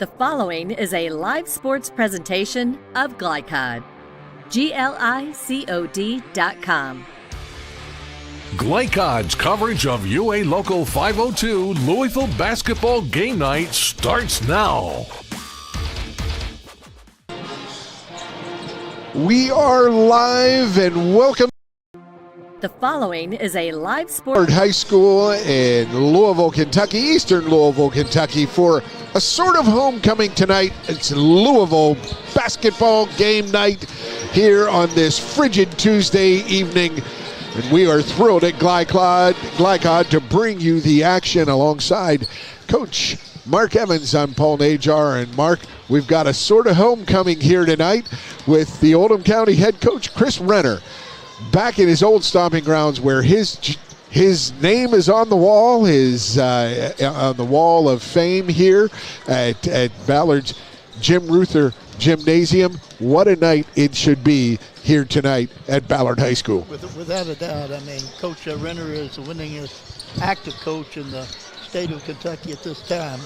The following is a live sports presentation of Glycod. GLICOD.com. Glycod's coverage of UA Local 502 Louisville basketball game night starts now. We are live and welcome. The following is a live Ballard High School in Louisville, Kentucky, eastern Louisville, Kentucky, for a sort of homecoming tonight. It's Louisville basketball game night here on this frigid Tuesday evening. And we are thrilled at Glycod to bring you the action alongside Coach Mark Evans. I'm Paul Najar, and Mark, we've got a sort of homecoming here tonight with the Oldham County head coach Chris Renner back in his old stomping grounds, where his name is on the wall, on the wall of fame here at Ballard's Jim Ruther Gymnasium. What a night it should be here tonight at Ballard High School. Without a doubt. I mean, Coach Renner is the winningest active coach in the state of Kentucky at this time.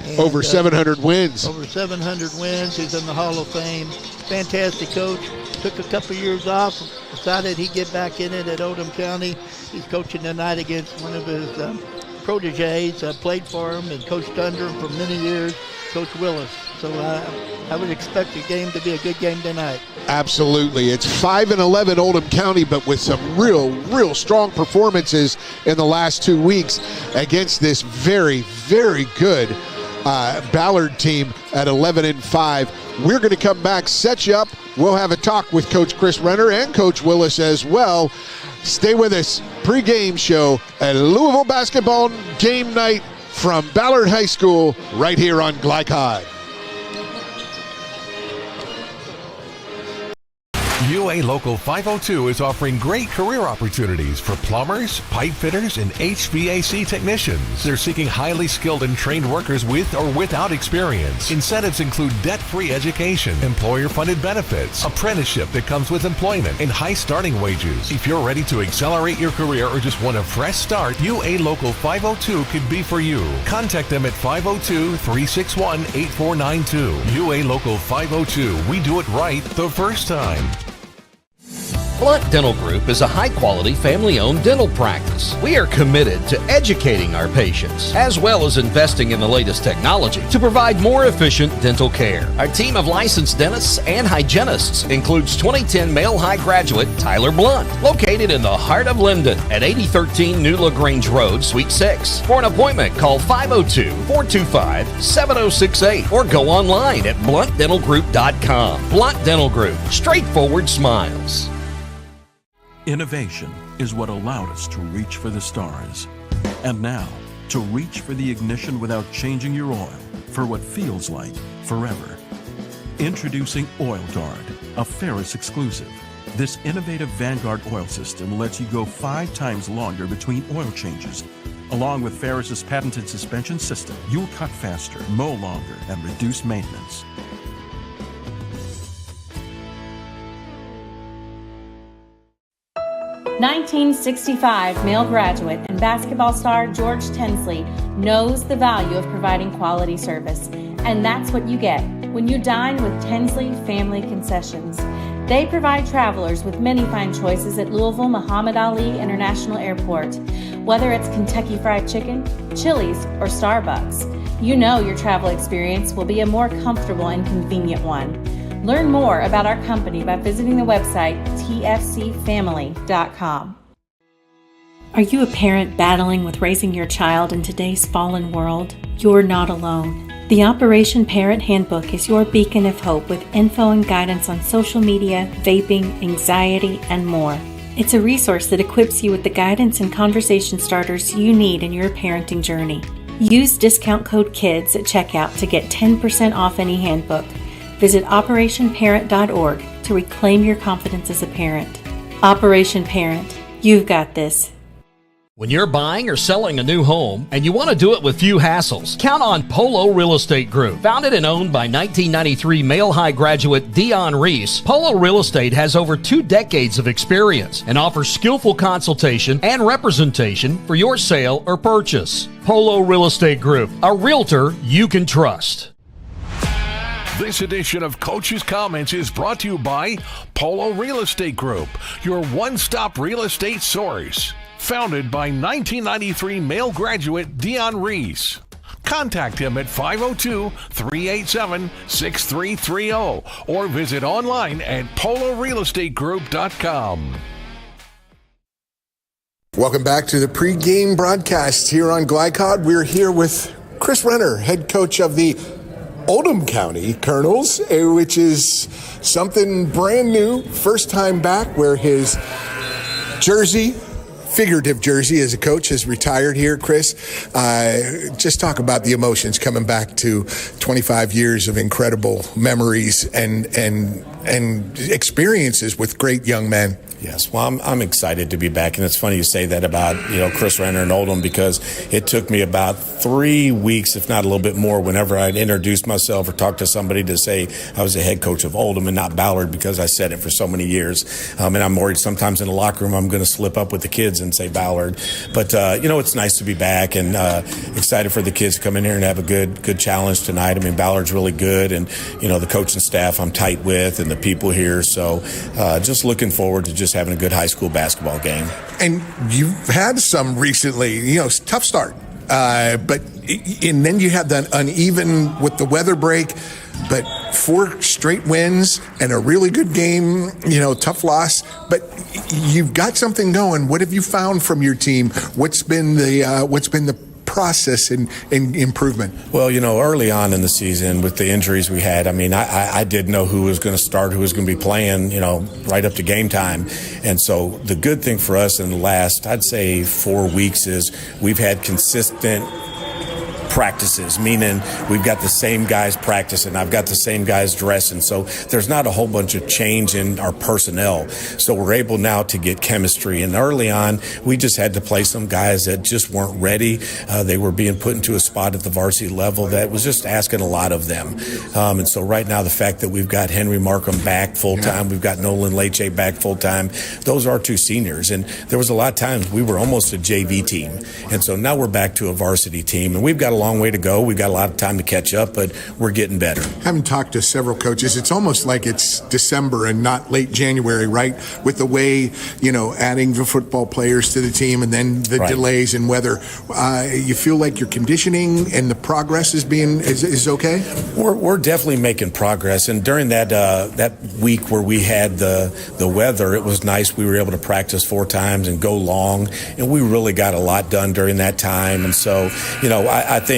And, over 700 wins. Over 700 wins. He's in the Hall of Fame. Fantastic coach. Took a couple years off. Decided he'd get back in it at Oldham County. He's coaching tonight against one of his proteges. Played for him and coached under him for many years, Coach Willis. So I would expect the game to be a good game tonight. Absolutely. It's 5-11 Oldham County, but with some real strong performances in the last 2 weeks against this very, very good Ballard team at 11-5. We're going to come back, set you up. We'll have a talk with Coach Chris Renner and Coach Willis as well. Stay with us. Pre-game show at Louisville basketball game night from Ballard High School right here on Glycod. UA Local 502 is offering great career opportunities for plumbers, pipe fitters, and HVAC technicians. They're seeking highly skilled and trained workers with or without experience. Incentives include debt-free education, employer-funded benefits, apprenticeship that comes with employment, and high starting wages. If you're ready to accelerate your career or just want a fresh start, UA Local 502 could be for you. Contact them at 502-361-8492. UA Local 502. We do it right the first time. Blunt Dental Group is a high-quality, family-owned dental practice. We are committed to educating our patients, as well as investing in the latest technology to provide more efficient dental care. Our team of licensed dentists and hygienists includes 2010 male high graduate Tyler Blunt, located in the heart of Linden at 8013 New LaGrange Road, Suite 6. For an appointment, call 502-425-7068 or go online at bluntdentalgroup.com. Blunt Dental Group, straightforward smiles. Innovation is what allowed us to reach for the stars. And now, to reach for the ignition without changing your oil for what feels like forever. Introducing Oil Guard, a Ferris exclusive. This innovative Vanguard oil system lets you go 5 times longer between oil changes. Along with Ferris's patented suspension system, you'll cut faster, mow longer, and reduce maintenance. (1965) male graduate and basketball star George Tensley knows the value of providing quality service, and that's what you get when you dine with Tensley Family Concessions. They provide travelers with many fine choices at Louisville Muhammad Ali International Airport. Whether it's Kentucky Fried Chicken, Chili's, or Starbucks, you know your travel experience will be a more comfortable and convenient one. Learn more about our company by visiting the website tfcfamily.com. Are you a parent battling with raising your child in today's fallen world? You're not alone. The Operation Parent Handbook is your beacon of hope with info and guidance on social media, vaping, anxiety, and more. It's a resource that equips you with the guidance and conversation starters you need in your parenting journey. Use discount code KIDS at checkout to get 10% off any handbook. Visit operationparent.org to reclaim your confidence as a parent. Operation Parent, you've got this. When you're buying or selling a new home and you want to do it with few hassles, count on Polo Real Estate Group. Founded and owned by 1993 Male High graduate Dion Reese, Polo Real Estate has over 2 decades of experience and offers skillful consultation and representation for your sale or purchase. Polo Real Estate Group, a realtor you can trust. This edition of Coach's Comments is brought to you by Polo Real Estate Group, your one-stop real estate source. Founded by 1993 Male graduate Dion Reese. Contact him at 502-387-6330 or visit online at polorealestategroup.com. Welcome back to the pregame broadcast here on Glycod. We're here with Chris Renner, head coach of the Oldham County Colonels, which is something brand new. First time back where his jersey, figurative jersey as a coach, has retired here. Chris, just talk about the emotions coming back to 25 years of incredible memories and experiences with great young men. Yes, well, I'm excited to be back, and it's funny you say that about Chris Renner and Oldham, because it took me about 3 weeks, if not a little bit more, whenever I'd introduce myself or talk to somebody to say I was the head coach of Oldham and not Ballard, because I said it for so many years. And I'm worried sometimes in the locker room I'm going to slip up with the kids and say Ballard. But it's nice to be back, and excited for the kids to come in here and have a good challenge tonight. I mean, Ballard's really good, and the coaching staff I'm tight with, and the people here. So just looking forward to just having a good high school basketball game. And you've had some recently, tough start, but then you had that uneven with the weather break, but 4 straight wins and a really good game, tough loss, but you've got something going. What have you found from your team? What's been the process and improvement? Well, early on in the season with the injuries we had, I didn't know who was going to start, who was going to be playing, right up to game time. And so the good thing for us in the last, I'd say 4 weeks, is we've had consistent practices, meaning we've got the same guys practicing, I've got the same guys dressing, so there's not a whole bunch of change in our personnel, so we're able now to get chemistry. And early on we just had to play some guys that just weren't ready. They were being put into a spot at the varsity level that was just asking a lot of them, and so right now the fact that we've got Henry Markham back full-time, we've got Nolan Leche back full-time, those are 2 seniors, and there was a lot of times we were almost a JV team, and so now we're back to a varsity team, and we've got a long way to go. We've got a lot of time to catch up, but we're getting better. Having talked to several coaches, it's almost like it's December and not late January, right? With the way, adding the football players to the team and then the delays in weather. You feel like your conditioning and the progress is okay? We're definitely making progress. And during that week where we had the weather, it was nice. We were able to practice 4 times and go long, and we really got a lot done during that time. And so, I think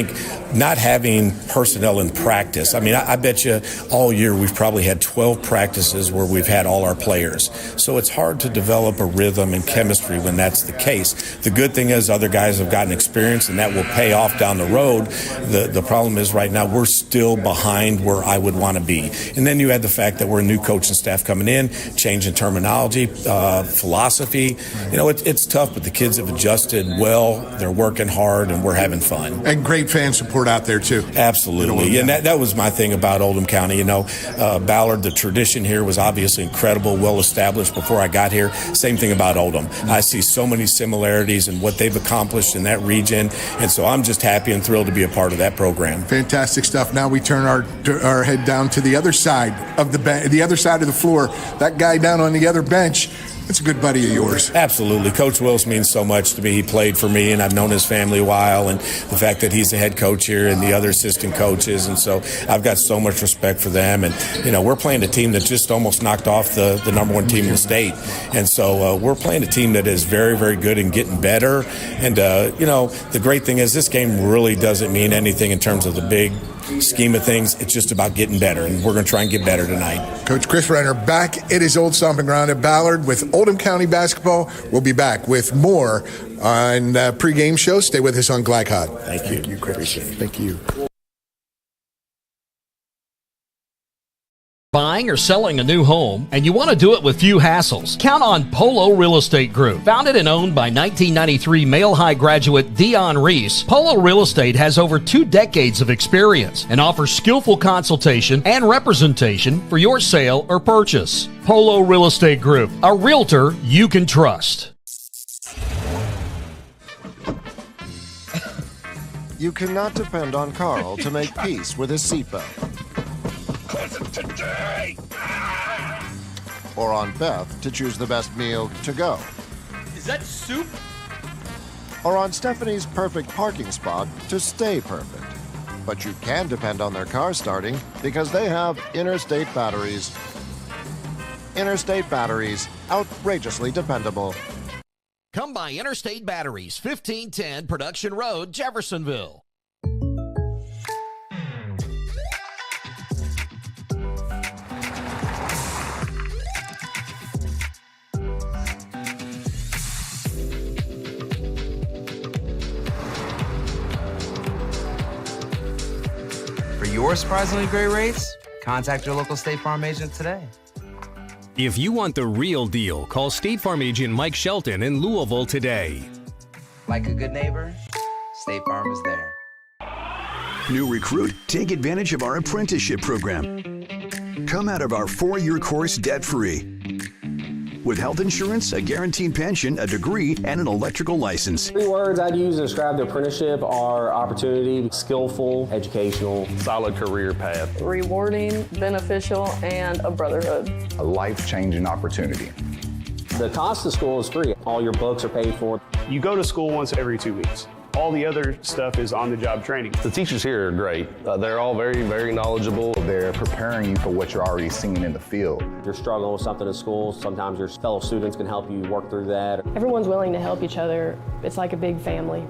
not having personnel in practice, I bet you all year we've probably had 12 practices where we've had all our players. So it's hard to develop a rhythm and chemistry when that's the case. The good thing is other guys have gotten experience, and that will pay off down the road. The problem is right now we're still behind where I would want to be. And then you add the fact that we're a new coaching staff coming in, changing terminology, philosophy. It's tough, but the kids have adjusted well. They're working hard, and we're having fun. And great fan support out there too. Absolutely. And that was my thing about Oldham County. Ballard, the tradition here was obviously incredible, well established before I got here. Same thing about Oldham. I see so many similarities in what they've accomplished in that region, and so I'm just happy and thrilled to be a part of that program. Fantastic stuff. Now we turn our head down to the other side of the other side of the floor. That guy down on the other bench, that's a good buddy of yours. Absolutely. Coach Willis means so much to me. He played for me, and I've known his family a while, and the fact that he's the head coach here and the other assistant coaches, and so I've got so much respect for them. And, we're playing a team that just almost knocked off the number 1 team in the state, and so we're playing a team that is very, very good and getting better. And, the great thing is this game really doesn't mean anything in terms of the big scheme of things. It's just about getting better, and we're going to try and get better tonight. Coach Chris Renner back at his old stomping ground at Ballard with Oldham County basketball. We'll be back with more on pregame show. Stay with us on Glycod. Thank you, Chris. Thank you. Buying or selling a new home, and you want to do it with few hassles? Count on Polo Real Estate Group. Founded and owned by 1993 Male High graduate Dion Reese, Polo Real Estate has over 2 decades of experience and offers skillful consultation and representation for your sale or purchase. Polo Real Estate Group, a realtor you can trust. You cannot depend on Carl to make peace with his seatbelt. Today. Or on Beth to choose the best meal to go. Is that soup? Or on Stephanie's perfect parking spot to stay perfect. But you can depend on their car starting because they have Interstate batteries. Interstate batteries, outrageously dependable. Come by Interstate Batteries, 1510 Production Road, Jeffersonville. For your surprisingly great rates, contact your local State Farm agent today. If you want the real deal, call State Farm agent Mike Shelton in Louisville today. Like a good neighbor, State Farm is there. New recruit, take advantage of our apprenticeship program. Come out of our 4-year course debt-free. With health insurance, a guaranteed pension, a degree, and an electrical license. 3 words I'd use to describe the apprenticeship are opportunity, skillful, educational, solid career path, rewarding, beneficial, and a brotherhood. A life-changing opportunity. The cost of school is free. All your books are paid for. You go to school once every 2 weeks. All the other stuff is on-the-job training. The teachers here are great. They're all very, very knowledgeable. They're preparing you for what you're already seeing in the field. If you're struggling with something at school, sometimes your fellow students can help you work through that. Everyone's willing to help each other. It's like a big family.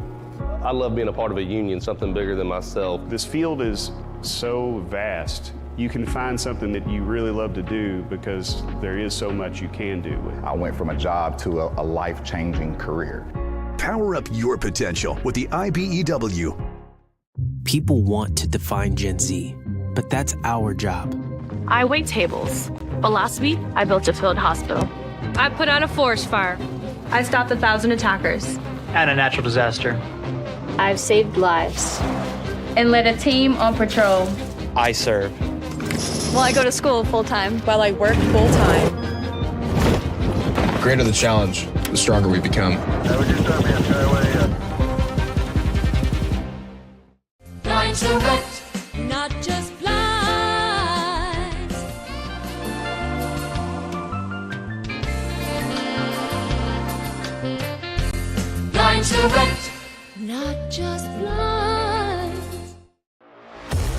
I love being a part of a union, something bigger than myself. This field is so vast. You can find something that you really love to do because there is so much you can do. I went from a job to a life-changing career. Power up your potential with the IBEW. People want to define Gen Z, but that's our job. I wait tables, but last week I built a field hospital. I put out a forest fire. I stopped 1,000 attackers. And a natural disaster. I've saved lives. And led a team on patrol. I serve. Well, I go to school full-time. While I work full-time. The greater the challenge, the stronger we become. Blinds Direct, not just blinds. Blinds Direct, not just blinds.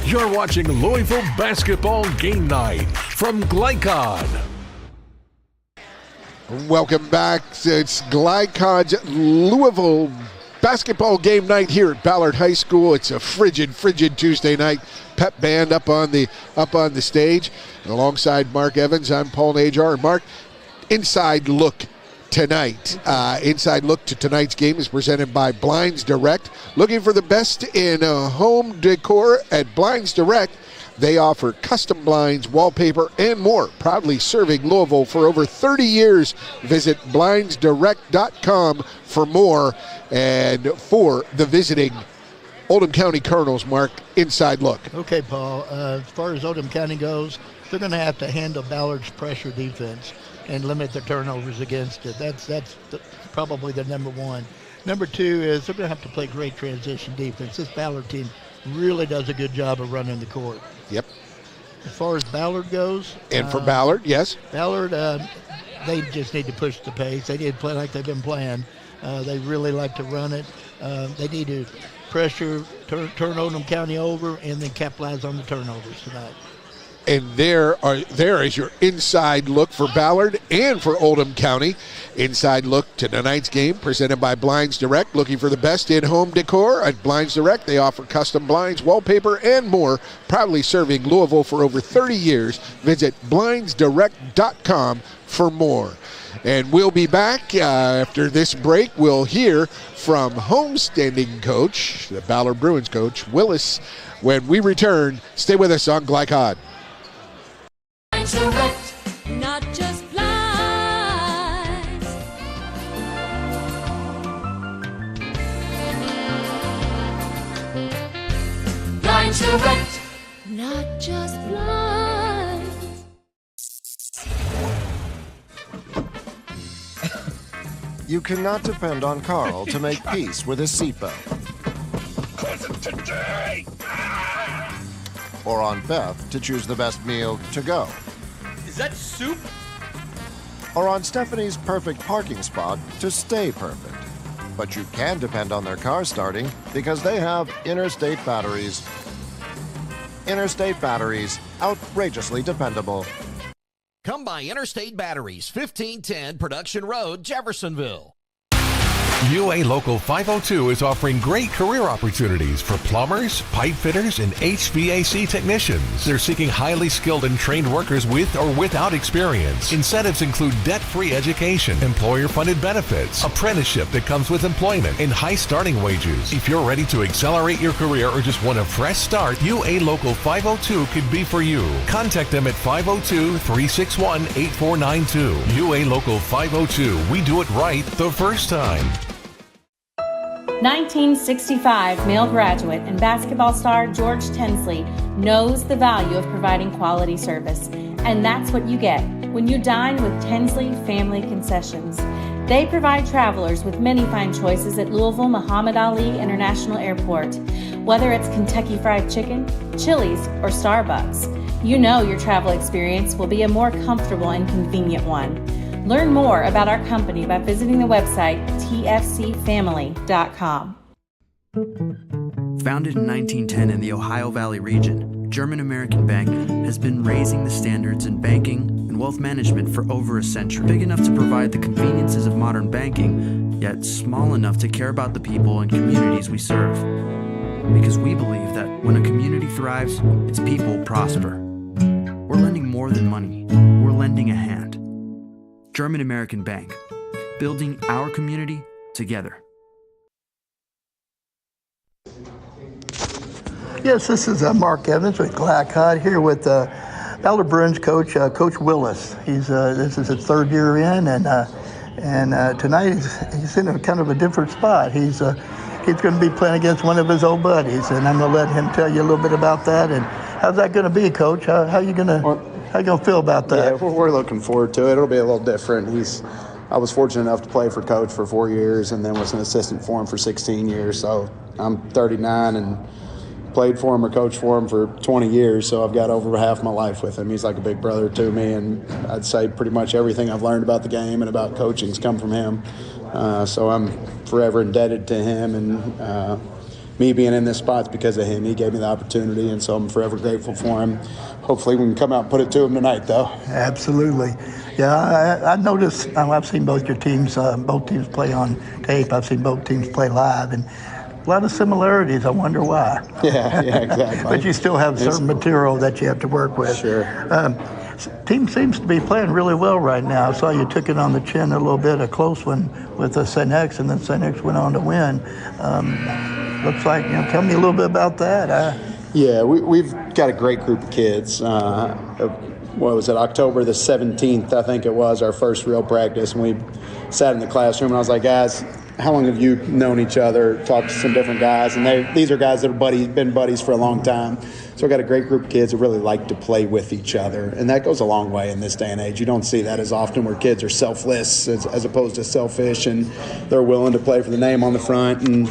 You're watching Louisville Basketball Game Night from Glycod. Welcome back. It's Glycod's Louisville Basketball Game Night here at Ballard High School. It's a frigid Tuesday night. Pep band up on the stage. And alongside Mark Evans, I'm Paul Najar. And Mark, inside look tonight. Inside look to tonight's game is presented by Blinds Direct. Looking for the best in home decor at Blinds Direct. They offer custom blinds, wallpaper, and more. Proudly serving Louisville for over 30 years. Visit blindsdirect.com for more. And for the visiting Oldham County Colonels, Mark, inside look. Okay, Paul. As far as Oldham County goes, they're going to have to handle Ballard's pressure defense and limit the turnovers against it. That's probably the number one. Number two is they're going to have to play great transition defense. This Ballard team really does a good job of running the court. Yep. As far as Ballard goes. And for Ballard, yes. Ballard, they just need to push the pace. They need to play like they've been playing. They really like to run it. They need to pressure, turn Oldham County over, and then capitalize on the turnovers tonight. And there is your inside look for Ballard and for Oldham County. Inside look to tonight's game presented by Blinds Direct. Looking for the best in-home decor at Blinds Direct. They offer custom blinds, wallpaper, and more. Proudly serving Louisville for over 30 years. Visit blindsdirect.com for more. And we'll be back after this break. We'll hear from homestanding coach, the Ballard Bruins coach, Willis. When we return, stay with us on Glycod. to rent, not just blinds. Blinds to rent, not just blinds. You cannot depend on Carl to make peace with his seatbelt. Today. Or on Beth to choose the best meal to go. Is that soup? Or on Stephanie's perfect parking spot to stay perfect. But you can depend on their car starting because they have Interstate batteries. Interstate batteries, outrageously dependable. Come by Interstate Batteries, 1510 Production Road, Jeffersonville. UA Local 502 is offering great career opportunities for plumbers, pipe fitters, and HVAC technicians. They're seeking highly skilled and trained workers with or without experience. Incentives include debt-free education, employer-funded benefits, apprenticeship that comes with employment, and high starting wages. If you're ready to accelerate your career or just want a fresh start, UA Local 502 could be for you. Contact them at 502-361-8492. UA Local 502. We do it right the first time. 1965 male graduate and basketball star George Tensley knows the value of providing quality service, and that's what you get when you dine with Tensley Family Concessions. They provide travelers with many fine choices at Louisville Muhammad Ali International Airport. Whether it's Kentucky Fried Chicken, Chili's, or Starbucks, you know your travel experience will be a more comfortable and convenient one. Learn more about our company by visiting the website tfcfamily.com. Founded in 1910 in the Ohio Valley region, German American Bank has been raising the standards in banking and wealth management for over a century. Big enough to provide the conveniences of modern banking, yet small enough to care about the people and communities we serve. Because we believe that when a community thrives, its people prosper. We're lending more than money. We're lending a hand. German American Bank, building our community together. Yes, this is Mark Evans with Glack Hut here with Ballard Bruins coach, Coach Willis. This is his third year in, and tonight he's in a kind of a different spot. He's going to be playing against one of his old buddies, and I'm going to let him tell you a little bit about that. And how's that going to be, Coach? How you going to feel about that? Yeah, we're looking forward to it. It'll be a little different. I was fortunate enough to play for Coach for 4 years and then was an assistant for him for 16 years. So I'm 39 and played for him or coached for him for 20 years. So I've got over half my life with him. He's like a big brother to me, and I'd say pretty much everything I've learned about the game and about coaching's come from him. So I'm forever indebted to him, and me being in this spot's because of him. He gave me the opportunity, and so I'm forever grateful for him. Hopefully we can come out and put it to him tonight, though. Absolutely. Yeah, I noticed, I've seen both your teams, both teams play on tape. I've seen both teams play live, and a lot of similarities. I wonder why. Yeah, exactly. But you still have certain material that you have to work with. Sure. Team seems to be playing really well right now. I saw you took it on the chin a little bit, a close one with St. X, and then St. X went on to win. Looks like, tell me a little bit about that. Yeah, we've got a great group of kids. What was it, October the 17th, I think it was, our first real practice. And we sat in the classroom, and I was like, guys, how long have you known each other? Talked to some different guys, and these are guys that have been buddies for a long time. So we've got a great group of kids that really like to play with each other, and that goes a long way in this day and age. You don't see that as often, where kids are selfless as opposed to selfish, and they're willing to play for the name on the front. And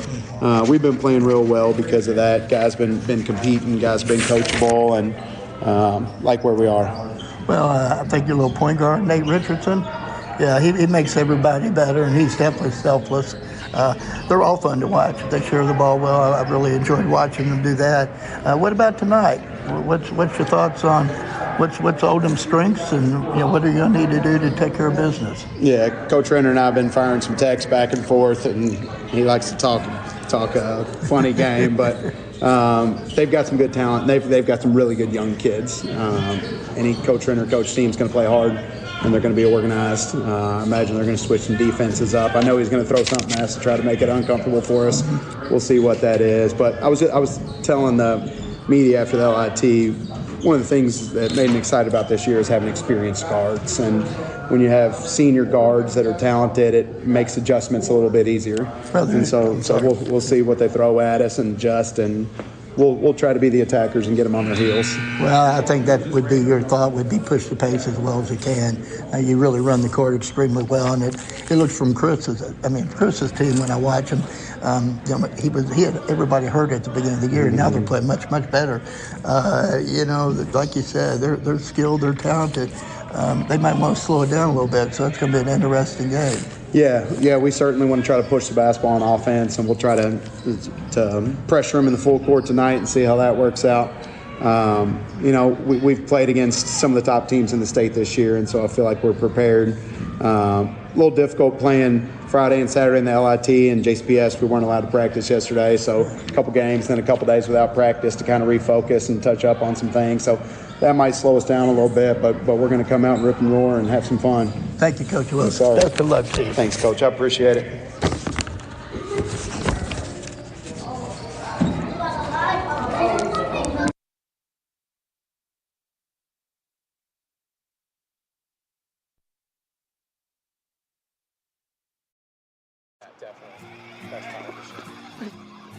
we've been playing real well because of that. Guys been competing, guys been coachable, and like where we are. Well, I think your little point guard, Nate Richardson, yeah, he makes everybody better, and he's definitely selfless. They're all fun to watch. They share the ball well. I really enjoyed watching them do that. What about tonight? What's your thoughts on what's Oldham's strengths, and what are you going to need to do to take care of business? Yeah, Coach Renner and I have been firing some texts back and forth, and he likes to talk a funny game, but they've got some good talent. They've got some really good young kids. Any Coach Renner coach team's going to play hard, and they're going to be organized. I imagine they're going to switch some defenses up. I know he's going to throw something at us to try to make it uncomfortable for us. We'll see what that is. But I was telling the media after the LIT, one of the things that made me excited about this year is having experienced guards. And when you have senior guards that are talented, it makes adjustments a little bit easier. And so we'll see what they throw at us and adjust, and we'll try to be the attackers and get them on their heels. Well, I think that would be your thought, would be push the pace as well as you can. You really run the court extremely well, and it looks from Chris's team when I watch him. He had everybody hurt at the beginning of the year, and now they're playing much, much better. Like you said, they're skilled, they're talented. They might want to slow it down a little bit, so it's going to be an interesting game. Yeah, we certainly want to try to push the basketball on offense, and we'll try to pressure them in the full court tonight and see how that works out. We've played against some of the top teams in the state this year, and so I feel like we're prepared. A little difficult playing Friday and Saturday in the LIT and JCPS. We weren't allowed to practice yesterday, so a couple games, then a couple days without practice to kind of refocus and touch up on some things. So that might slow us down a little bit, but we're going to come out and rip and roar and have some fun. Thank you, Coach Willis. Best of luck to you. Thanks, Coach. I appreciate it.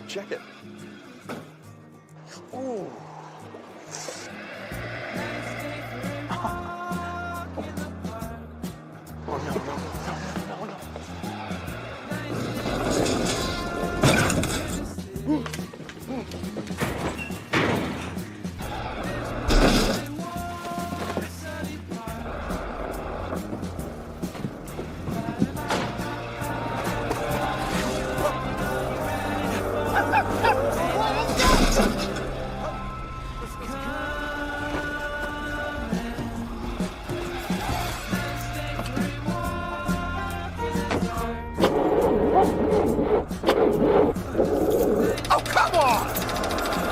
Check it. Ooh.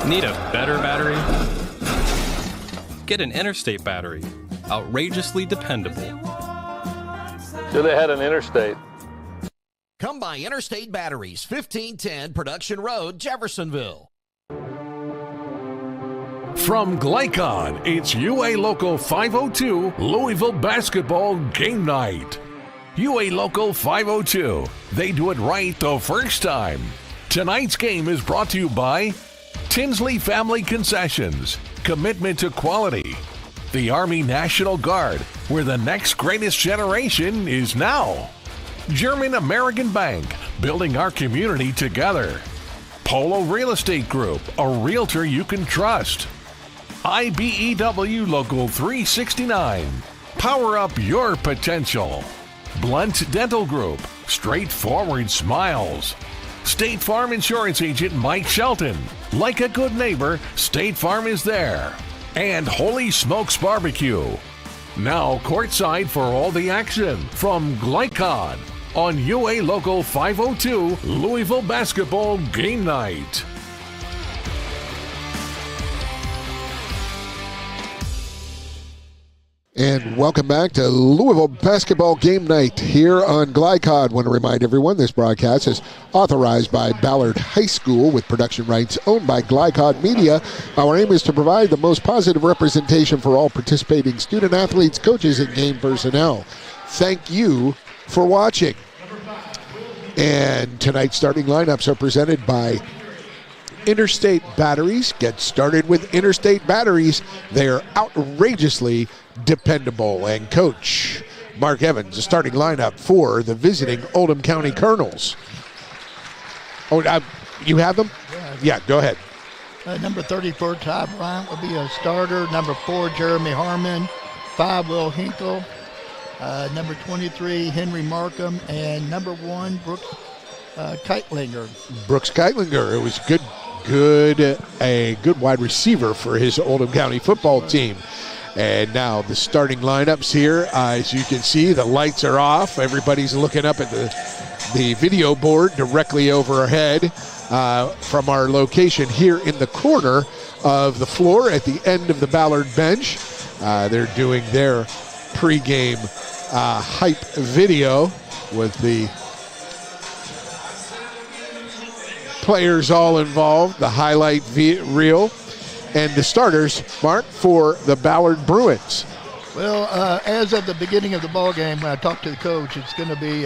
Need a better battery? Get an Interstate battery. Outrageously dependable. Should have had an Interstate. Come by Interstate Batteries, 1510 Production Road, Jeffersonville. From Glycon, it's UA Local 502 Louisville Basketball Game Night. UA Local 502, they do it right the first time. Tonight's game is brought to you by Tinsley Family Concessions, commitment to quality. The Army National Guard, where the next greatest generation is now. German American Bank, building our community together. Polo Real Estate Group, a realtor you can trust. IBEW Local 369, power up your potential. Blunt Dental Group, straightforward smiles. State Farm Insurance Agent Mike Shelton. Like a good neighbor, State Farm is there. And Holy Smokes Barbecue. Now courtside for all the action from Glycon on UA Local 502 Louisville Basketball Game Night. And welcome back to Louisville Basketball Game Night here on Glycod. I want to remind everyone this broadcast is authorized by Ballard High School with production rights owned by Glycod Media. Our aim is to provide the most positive representation for all participating student athletes, coaches, and game personnel. Thank you for watching. And tonight's starting lineups are presented by Interstate Batteries. Get started with Interstate Batteries. They are outrageously dependable. And Coach Mark Evans, the starting lineup for the visiting Oldham County Colonels. Oh, you have them? Yeah, go ahead. Number 34, Todd Bryant, will be a starter. Number 4, Jeremy Harmon. 5, Will Hinkle. Number 23, Henry Markham. And number 1, Brooks Keitlinger. Brooks Keitlinger. It was a good wide receiver for his Oldham County football team. And now the starting lineups here. As you can see, the lights are off. Everybody's looking up at the video board directly overhead from our location here in the corner of the floor at the end of the Ballard bench. They're doing their pregame hype video with the players all involved, the highlight reel. And the starters, Mark, for the Ballard Bruins. Well, as of the beginning of the ball game, when I talked to the coach, it's going to be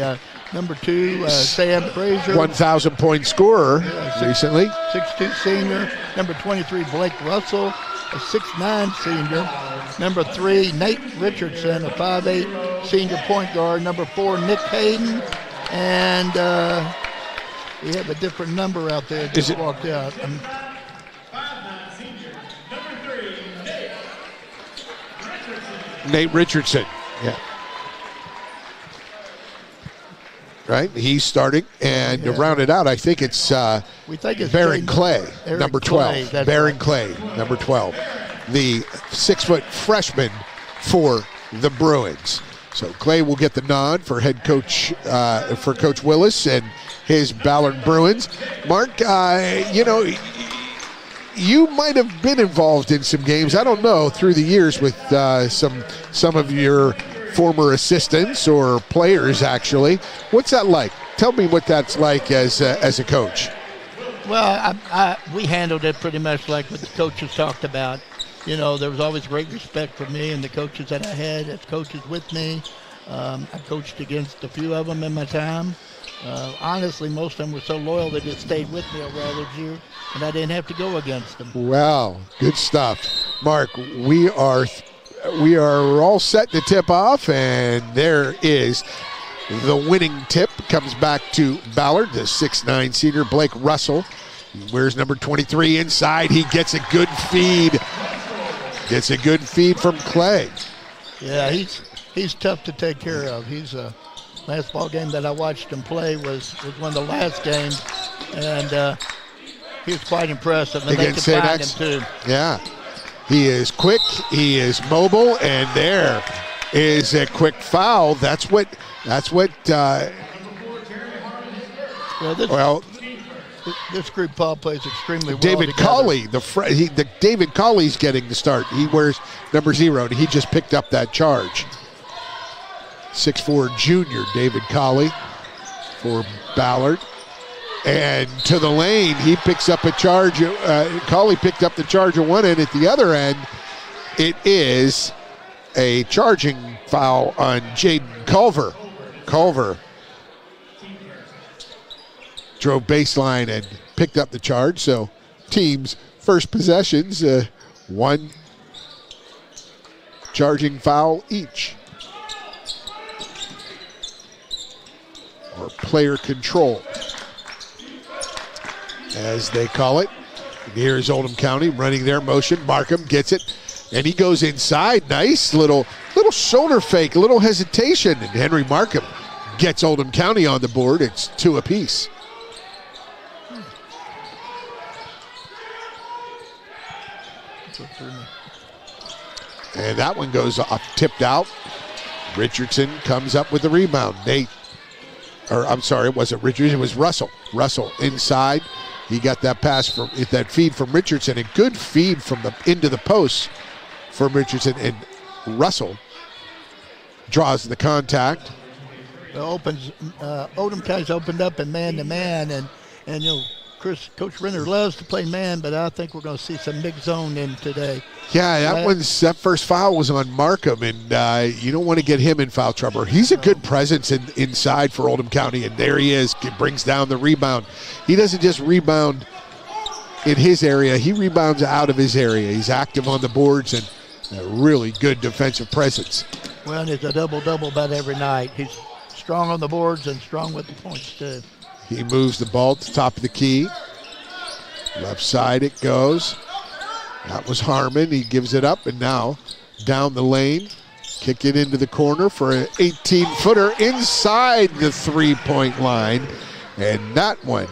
number 2, Sam Frazier. 1,000-point scorer recently. 6'2" senior. Number 23, Blake Russell, a 6'9" senior. Number 3, Nate Richardson, a 5'8" senior point guard. Number 4, Nick Hayden. And we have a different number out there that just walked out. Nate Richardson. Yeah. Right? He's starting. And to round it out, I think it's Baron Clay, number 12. Baron Clay, number 12. The 6-foot freshman for the Bruins. So Clay will get the nod for head coach, for Coach Willis and his Ballard Bruins. Mark, you might have been involved in some games, I don't know, through the years with some of your former assistants or players, actually. What's that like? Tell me what that's like as a coach. Well, we handled it pretty much like what the coaches talked about. You know, there was always great respect for me and the coaches that I had as coaches with me. I coached against a few of them in my time. Honestly, most of them were so loyal they just stayed with me over all those years, and I didn't have to go against them. Wow, good stuff. Mark, we are all set to tip off, and there is the winning tip. Comes back to Ballard, the 6'9" senior, Blake Russell. He wears number 23 inside. He gets a good feed. Gets a good feed from Clay. Yeah, he's tough to take care of. He's last ball game that I watched him play was one of the last games, and he was quite impressive. And they could find him too. Yeah, he is quick. He is mobile, and there is a quick foul. That's what. This group Paul plays extremely well. David Colley, David Colley's getting the start. He wears number 0, and he just picked up that charge. 6'4" junior David Colley for Ballard. And to the lane, he picks up a charge. Colley picked up the charge at one end. At the other end, it is a charging foul on Jaden Culver. Culver drove baseline and picked up the charge. So teams' first possessions, one charging foul each. Or player control, as they call it. And here's Oldham County running their motion. Markham gets it, and he goes inside. Nice little shoulder fake, a little hesitation, and Henry Markham gets Oldham County on the board. It's 2 apiece. And that one goes off, tipped out. Richardson comes up with the rebound. It wasn't Richardson, it was Russell. Russell inside. He got that pass that feed from Richardson. A good feed from into the post from Richardson, and Russell draws the contact. Oldham County's opened up in man-to-man, and Coach Renner loves to play man, but I think we're going to see some big zone in today. Yeah, that first foul was on Markham, and you don't want to get him in foul trouble. He's a good presence inside for Oldham County, and there he is. He brings down the rebound. He doesn't just rebound in his area. He rebounds out of his area. He's active on the boards and a really good defensive presence. Well, it's a double-double about every night. He's strong on the boards and strong with the points, too. He moves the ball to the top of the key. Left side it goes. That was Harmon. He gives it up, and now down the lane. Kick it into the corner for an 18-footer inside the three-point line. And that one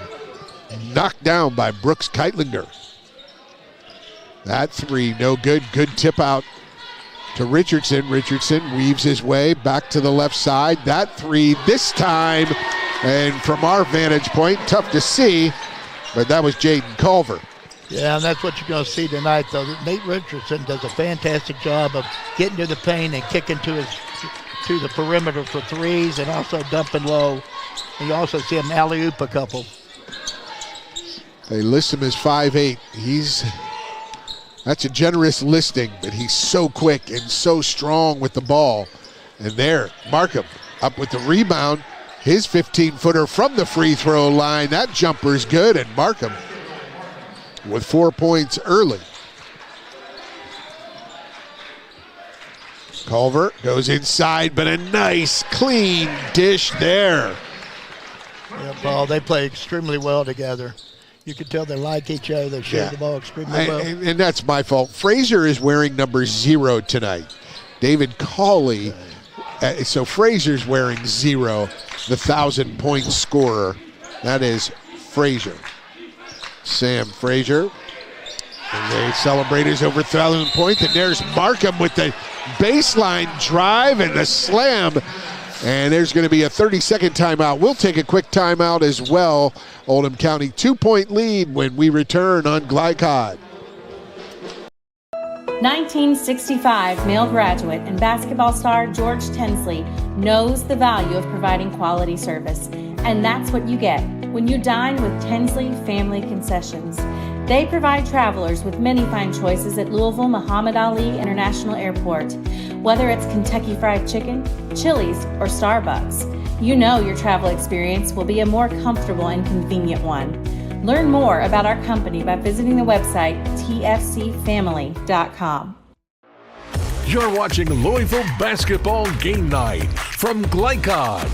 knocked down by Brooks Keitlinger. That three, no good. Good tip out to Richardson. Richardson weaves his way back to the left side. That three this time, and from our vantage point, tough to see, but that was Jaden Culver. Yeah, and that's what you're going to see tonight, though. Nate Richardson does a fantastic job of getting to the paint and kicking to the perimeter for threes, and also dumping low. And you also see him alley-oop a couple. They list him as 5'8". He's That's a generous listing, but he's so quick and so strong with the ball. And there, Markham up with the rebound. His 15-footer from the free throw line. That jumper's good, and Markham with 4 points early. Culver goes inside, but a nice, clean dish there. Yeah, Paul, they play extremely well together. You can tell they like each other. They share the ball extremely well. And that's my fault. Frazier is wearing number 0 tonight. David Cawley. So Frazier's wearing 0, the 1,000-point scorer. That is Frazier. Sam Frazier. And they celebrate his over 1,000 points. And there's Markham with the baseline drive and the slam. And there's going to be a 30-second timeout. We'll take a quick timeout as well. Oldham County 2-point lead when we return on Glycod. 1965 male graduate and basketball star George Tensley knows the value of providing quality service. And that's what you get when you dine with Tensley Family Concessions. They provide travelers with many fine choices at Louisville Muhammad Ali International Airport. Whether it's Kentucky Fried Chicken, Chili's, or Starbucks, you know your travel experience will be a more comfortable and convenient one. Learn more about our company by visiting the website tfcfamily.com. You're watching Louisville Basketball Game Night from Glycod.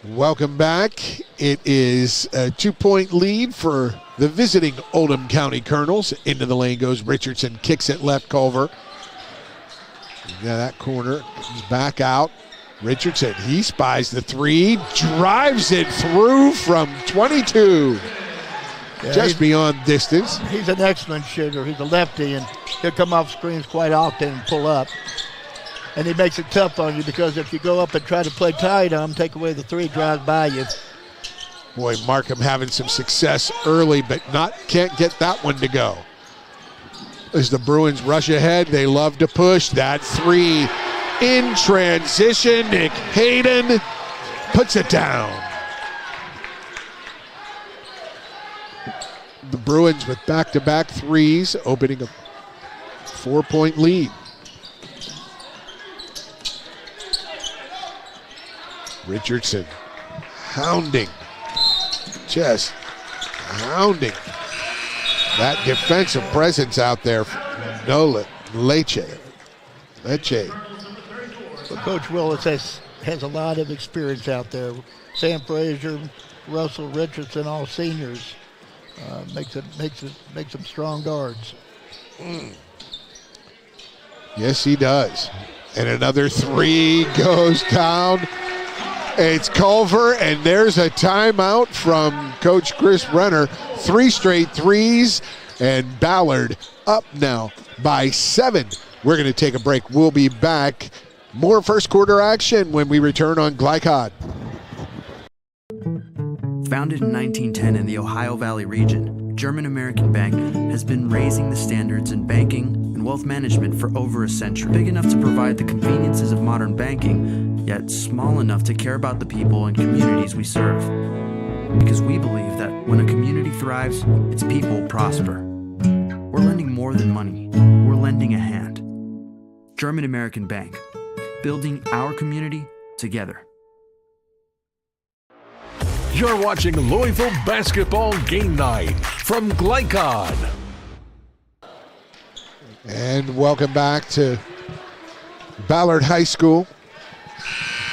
Welcome back. It is a 2-point lead for the visiting Oldham County Colonels. Into the lane goes Richardson, kicks it left, Culver. Yeah, that corner comes back out. Richardson, he spies the 3, drives it through from 22. Yeah, just beyond distance. He's an excellent shooter. He's a lefty, and he'll come off screens quite often and pull up. And he makes it tough on you because if you go up and try to play tight on him, take away the 3, drives by you. Boy, Markham having some success early, but can't get that one to go. As the Bruins rush ahead, they love to push. That 3 in transition. Nick Hayden puts it down. The Bruins with back-to-back 3s, opening a 4-point lead. Richardson hounding, just hounding that defensive presence out there. Leche. Well, Coach Willis has a lot of experience out there. Sam Frazier, Russell Richardson, all seniors. Makes them strong guards. Yes, he does. And another 3 goes down. It's Culver, and there's a timeout from Coach Chris Renner. 3 straight 3s, and Ballard up now by 7. We're going to take a break. We'll be back. More first quarter action when we return on Glycod. Founded in 1910 in the Ohio Valley region, German American Bank has been raising the standards in banking and wealth management for over a century. Big enough to provide the conveniences of modern banking, yet small enough to care about the people and communities we serve. Because we believe that when a community thrives, its people prosper. We're lending more than money. We're lending a hand. German American Bank, building our community together. You're watching Louisville Basketball Game Night from Glycod. And welcome back to Ballard High School.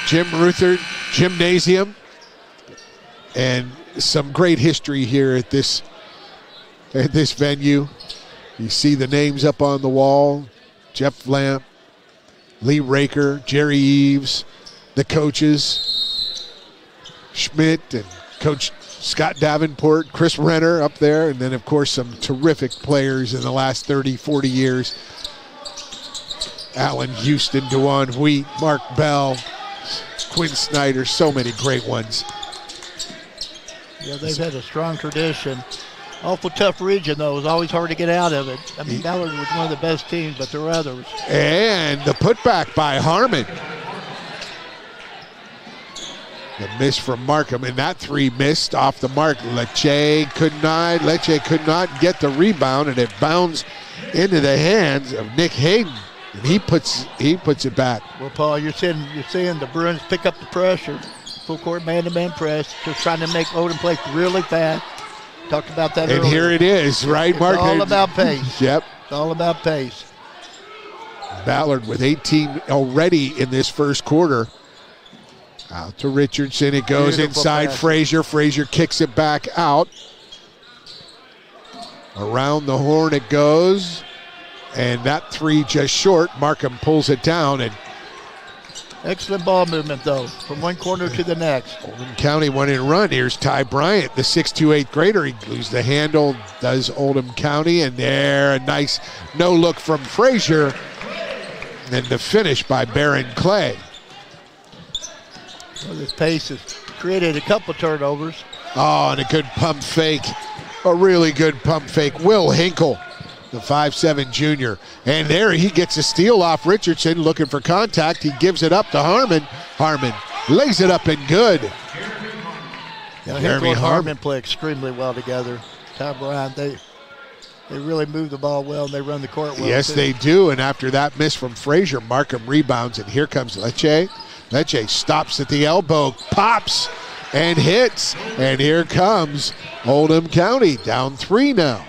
Jim Ruther Gymnasium. And some great history here at this venue. You see the names up on the wall. Jeff Lamp, Lee Raker, Jerry Eves, the coaches, Schmidt and Coach Scott Davenport, Chris Renner up there, and then, of course, some terrific players in the last 30, 40 years. Allen Houston, DeJuan Wheat, Mark Bell, Quinn Snyder, so many great ones. Yeah, they've had a strong tradition. Awful tough region, though. It was always hard to get out of it. I mean, Ballard was one of the best teams, but there were others. And the putback by Harmon. The miss from Markham, and that three missed off the mark. Lecce could not get the rebound, and it bounced into the hands of Nick Hayden, and he puts it back. Well, Paul, you're seeing the Bruins pick up the pressure, full court man-to-man press, just trying to make Oldham play really fast. Talked about that earlier. And here it is, right, Mark? It's all about pace. Yep. It's all about pace. Ballard with 18 already in this first quarter. Out to Richardson. It goes Beautiful inside pass. Frazier. Frazier kicks it back out. Around the horn it goes. And that three just short. Markham pulls it down. And excellent ball movement, though, from one corner to the next. Oldham County went in run. Here's Ty Bryant, the 6'2", 8th grader. He glues the handle, does Oldham County. And there, a nice no-look from Frazier. And the finish by Barron Clay. Well, this pace has created a couple turnovers. Oh, and a good pump fake. A really good pump fake. Will Hinkle, the 5'7" junior. And there he gets a steal off Richardson, looking for contact. He gives it up to Harmon. Harmon lays it up and good. Yeah, Hinkle and Harmon play extremely well together. Ty Bryant, they really move the ball well, and they run the court well. Yes, too. they do. And after that miss from Frazier, Markham rebounds, and here comes Lecce. Lecce stops at the elbow, pops, and hits. And here comes Oldham County, down 3 now.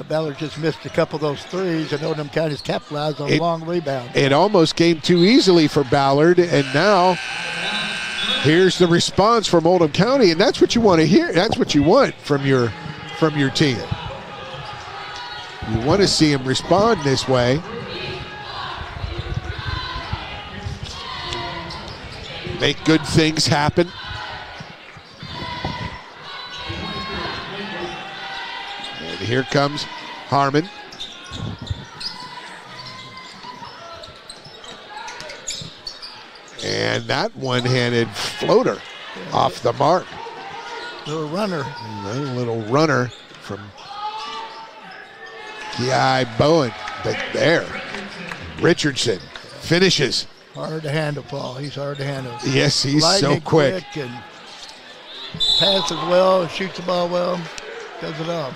Ballard just missed a couple of those threes, and Oldham County's capitalized on long rebound. It almost came too easily for Ballard, and now here's the response from Oldham County, and that's what you want to hear. That's what you want from your team. You want to see him respond this way. Make good things happen. And here comes Harmon. And that one-handed floater off the mark. Little runner. A little runner from Ki Bowen. But there, Richardson finishes. Hard to handle, Paul. He's hard to handle. Yes, he's Lightning so quick. And passes well, shoots the ball well, does it all.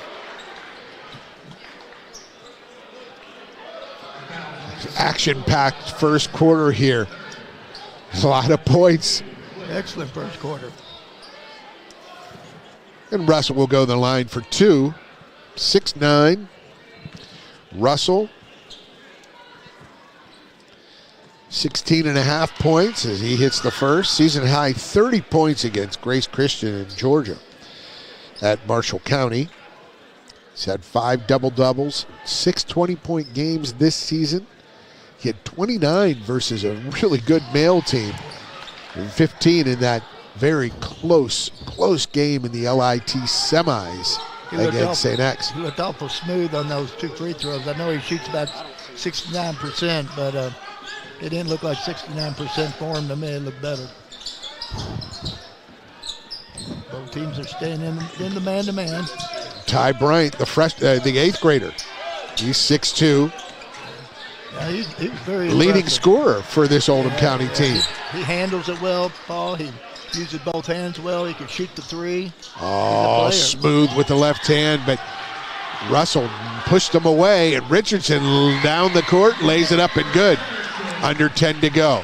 Action-packed first quarter here. A lot of points. Excellent first quarter. And Russell will go to the line for 2. 6'9". Russell. 16.5 points as he hits the first. Season high 30 points against Grace Christian in Georgia at Marshall County. He's had 5 double-doubles, 6 20-point games this season. He had 29 versus a really good male team, and 15 in that very close game in the LIT semis against St. X. He looked awful smooth on those 2 free throws. I know he shoots about 69%, but it didn't look like 69% for him to me. It looked better. Both teams are staying in the man-to-man. Ty Bryant, the 8th grader. He's 6'2". Yeah, he's very leading impressive. scorer for this Oldham County team. He handles it well, Paul. He uses both hands well. He can shoot the 3. Oh, smooth with the left hand, but Russell pushed him away, and Richardson down the court, lays it up and good. Under 10 to go.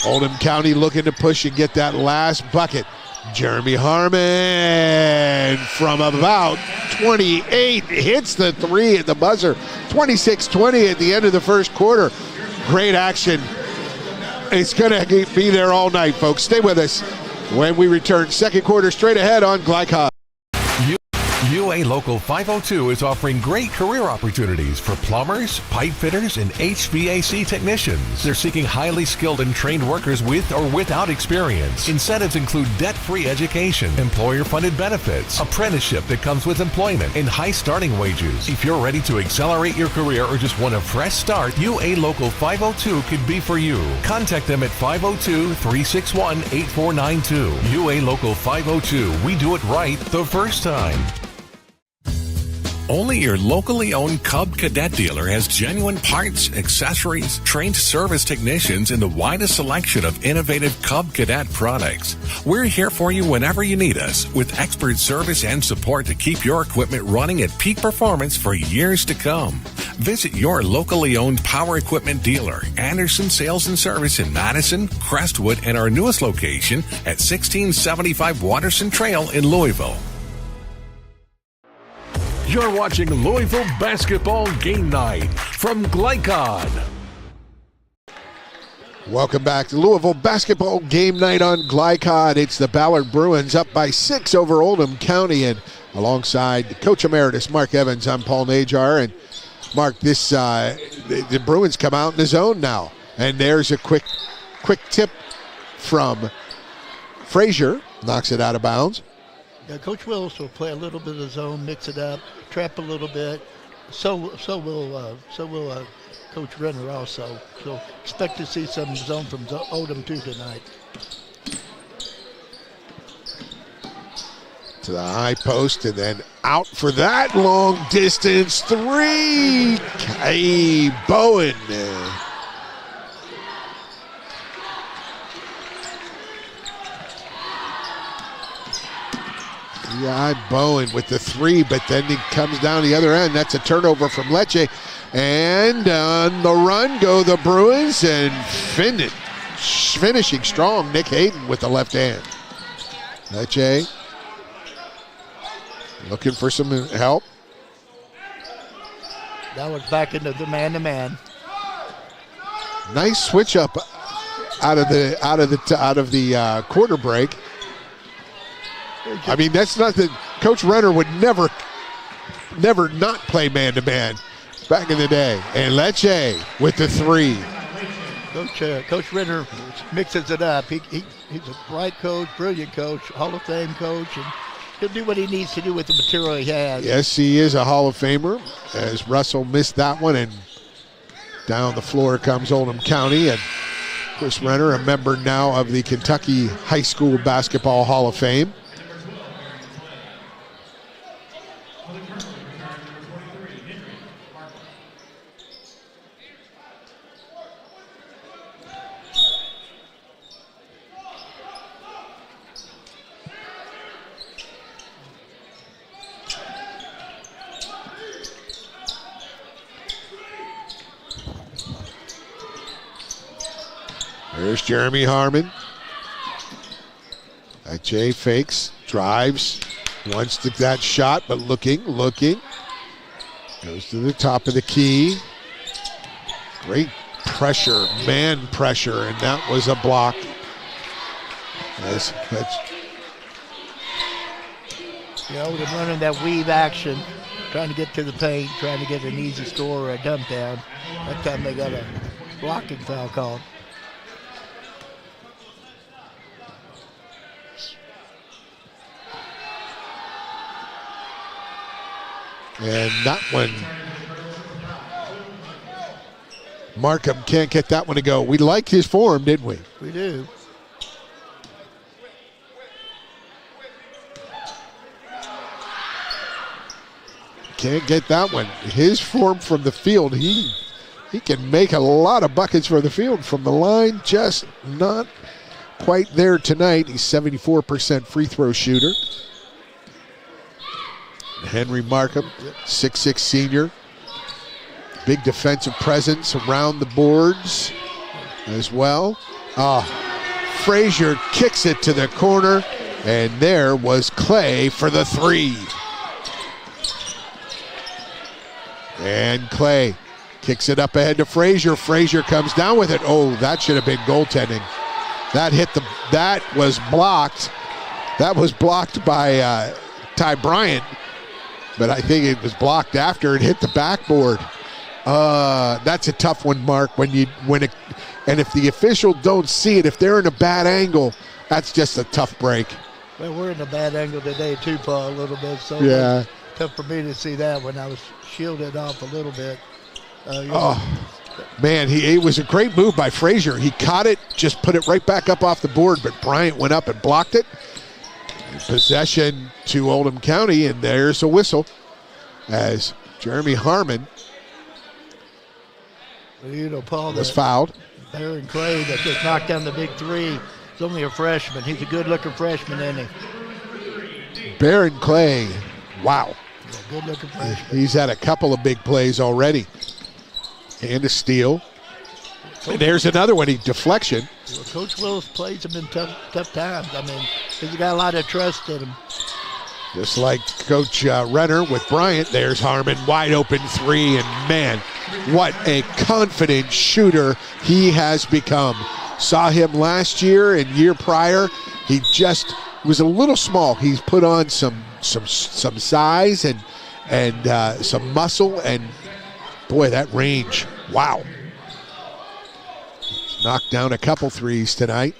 Oldham County looking to push and get that last bucket. Jeremy Harmon from about 28 hits the 3 at the buzzer. 26-20 at the end of the first quarter. Great action. It's going to be there all night, folks. Stay with us when we return. Second quarter straight ahead on Glycod. UA Local 502 is offering great career opportunities for plumbers, pipe fitters, and HVAC technicians. They're seeking highly skilled and trained workers with or without experience. Incentives include debt-free education, employer-funded benefits, apprenticeship that comes with employment, and high starting wages. If you're ready to accelerate your career or just want a fresh start, UA Local 502 could be for you. Contact them at 502-361-8492. UA Local 502. We do it right the first time. Only your locally owned Cub Cadet dealer has genuine parts, accessories, trained service technicians, and the widest selection of innovative Cub Cadet products. We're here for you whenever you need us, with expert service and support to keep your equipment running at peak performance for years to come. Visit your locally owned power equipment dealer, Anderson Sales and Service in Madison, Crestwood, and our newest location at 1675 Waterson Trail in Louisville. You're watching Louisville Basketball Game Night from Glycod. Welcome back to Louisville Basketball Game Night on Glycod. It's the Ballard Bruins up by 6 over Oldham County, and alongside Coach Emeritus Mark Evans, I'm Paul Najar. And Mark, this the Bruins come out in the zone now, and there's a quick tip from Frazier, knocks it out of bounds. Yeah, Coach Willis will play a little bit of zone, mix it up, trap a little bit. So will Coach Renner also. So expect to see some zone from Oldham too tonight. To the high post and then out for that long distance three. Kai Bowen. Bowen with the three, but then he comes down the other end. That's a turnover from Lecce. And on the run go the Bruins, and finishing strong, Nick Hayden with the left hand. Lecce looking for some help. That was back into the man-to-man. Nice switch up out of the quarter break. I mean, that's nothing. Coach Renner would never not play man-to-man back in the day. And Lecce with the three. Coach Renner mixes it up. He's a bright coach, brilliant coach, Hall of Fame coach, and he'll do what he needs to do with the material he has. Yes, he is a Hall of Famer, as Russell missed that one, and down the floor comes Oldham County. And Chris Renner, a member now of the Kentucky High School Basketball Hall of Fame. There's Jeremy Harmon. Jay fakes, drives, wants that shot, but looking. Goes to the top of the key. Great pressure, man pressure, and that was a block. They're running that weave action, trying to get to the paint, trying to get an easy score or a dump down. That time they got a blocking foul called. And that one, Markham can't get that one to go. We liked his form, didn't we? We do. Can't get that one. His form from the field, he can make a lot of buckets from the field. From the line, just not quite there tonight. He's 74% free throw shooter. Henry Markham, 6'6" senior. Big defensive presence around the boards as well. Frazier kicks it to the corner, and there was Clay for the three. And Clay kicks it up ahead to Frazier. Frazier comes down with it. Oh, that should have been goaltending. That was blocked. That was blocked by Ty Bryant. But I think it was blocked after it hit the backboard. That's a tough one, Mark. And if the official don't see it, if they're in a bad angle, that's just a tough break. Well, we're in a bad angle today too, Paul, a little bit. So yeah, tough for me to see that when I was shielded off a little bit. Man, it was a great move by Frazier. He caught it, just put it right back up off the board, but Bryant went up and blocked it. Possession to Oldham County, and there's a whistle. as Jeremy Harmon Paul, was fouled. Baron Clay that just knocked down the big three. He's only a freshman. He's a good-looking freshman, isn't he? Baron Clay, wow. Yeah, good-looking freshman. He's had a couple of big plays already. And a steal. And there's another one, deflection. Well, Coach Willis plays him in tough times. I mean, he's got a lot of trust in him. Just like Coach Renner with Bryant, there's Harmon, wide open three, and man, what a confident shooter he has become. Saw him last year and year prior. He just was a little small. He's put on some size and some muscle, and boy, that range, wow. Knocked down a couple threes tonight.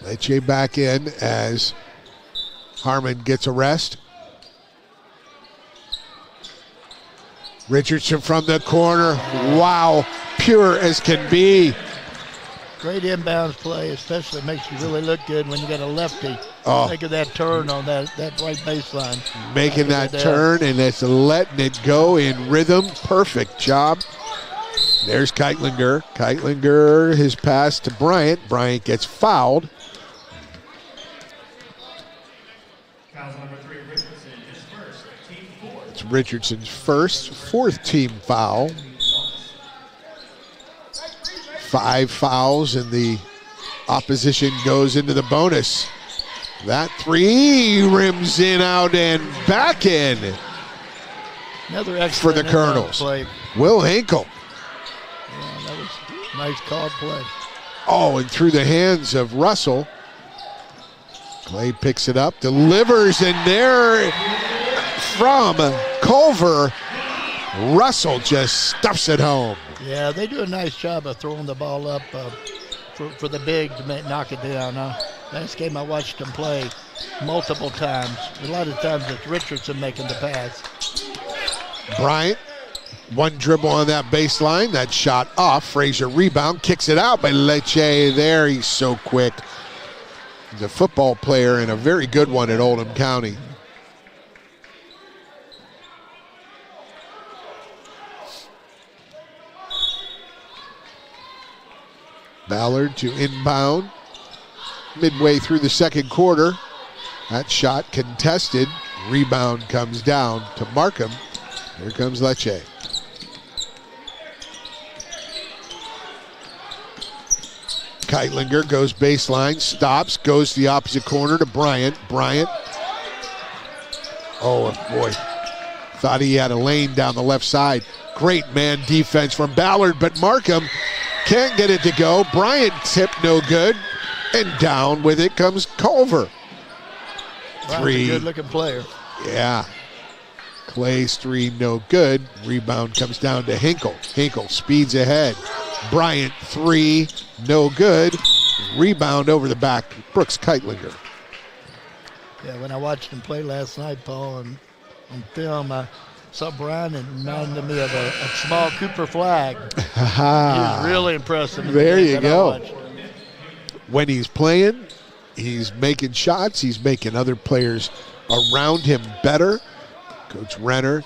Lecce back in as Harmon gets a rest. Richardson from the corner. Wow, pure as can be. Great inbounds play, especially makes you really look good when you got a lefty. Oh. Think of that turn on that right baseline. Making that turn and it's letting it go in rhythm. Perfect job. There's Keitlinger. Keitlinger, his pass to Bryant. Bryant gets fouled. It's Richardson's fourth team foul. 5 fouls and the opposition goes into the bonus. That three rims in, out, and back in. Another excellent for the Colonels. Play. Will Hinkle. Yeah, that was a nice called play. Oh, and through the hands of Russell. Clay picks it up, delivers, and there from Culver, Russell just stuffs it home. Yeah, they do a nice job of throwing the ball up for the big to knock it down. Last game I watched them play multiple times. A lot of times it's Richardson making the pass. Bryant, one dribble on that baseline. That shot off. Frazier rebound, kicks it out by Lecce there. He's so quick. He's a football player and a very good one at Oldham County. Ballard to inbound. Midway through the second quarter. That shot contested. Rebound comes down to Markham. Here comes Lecce. Keitlinger goes baseline, stops, goes to the opposite corner to Bryant. Bryant. Oh, boy. Thought he had a lane down the left side. Great man defense from Ballard, but Markham can't get it to go. Bryant tipped no good. And down with it comes Culver. Three. Good looking player. Yeah. Clay's three no good. Rebound comes down to Hinkle. Hinkle speeds ahead. Bryant three no good. Rebound over the back. Brooks Keitlinger. Yeah, when I watched him play last night, Paul, on film, I saw Brian and reminded me of a small Cooper Flag. He was really impressive. There you go. When he's playing, he's making shots. He's making other players around him better. Coach Renner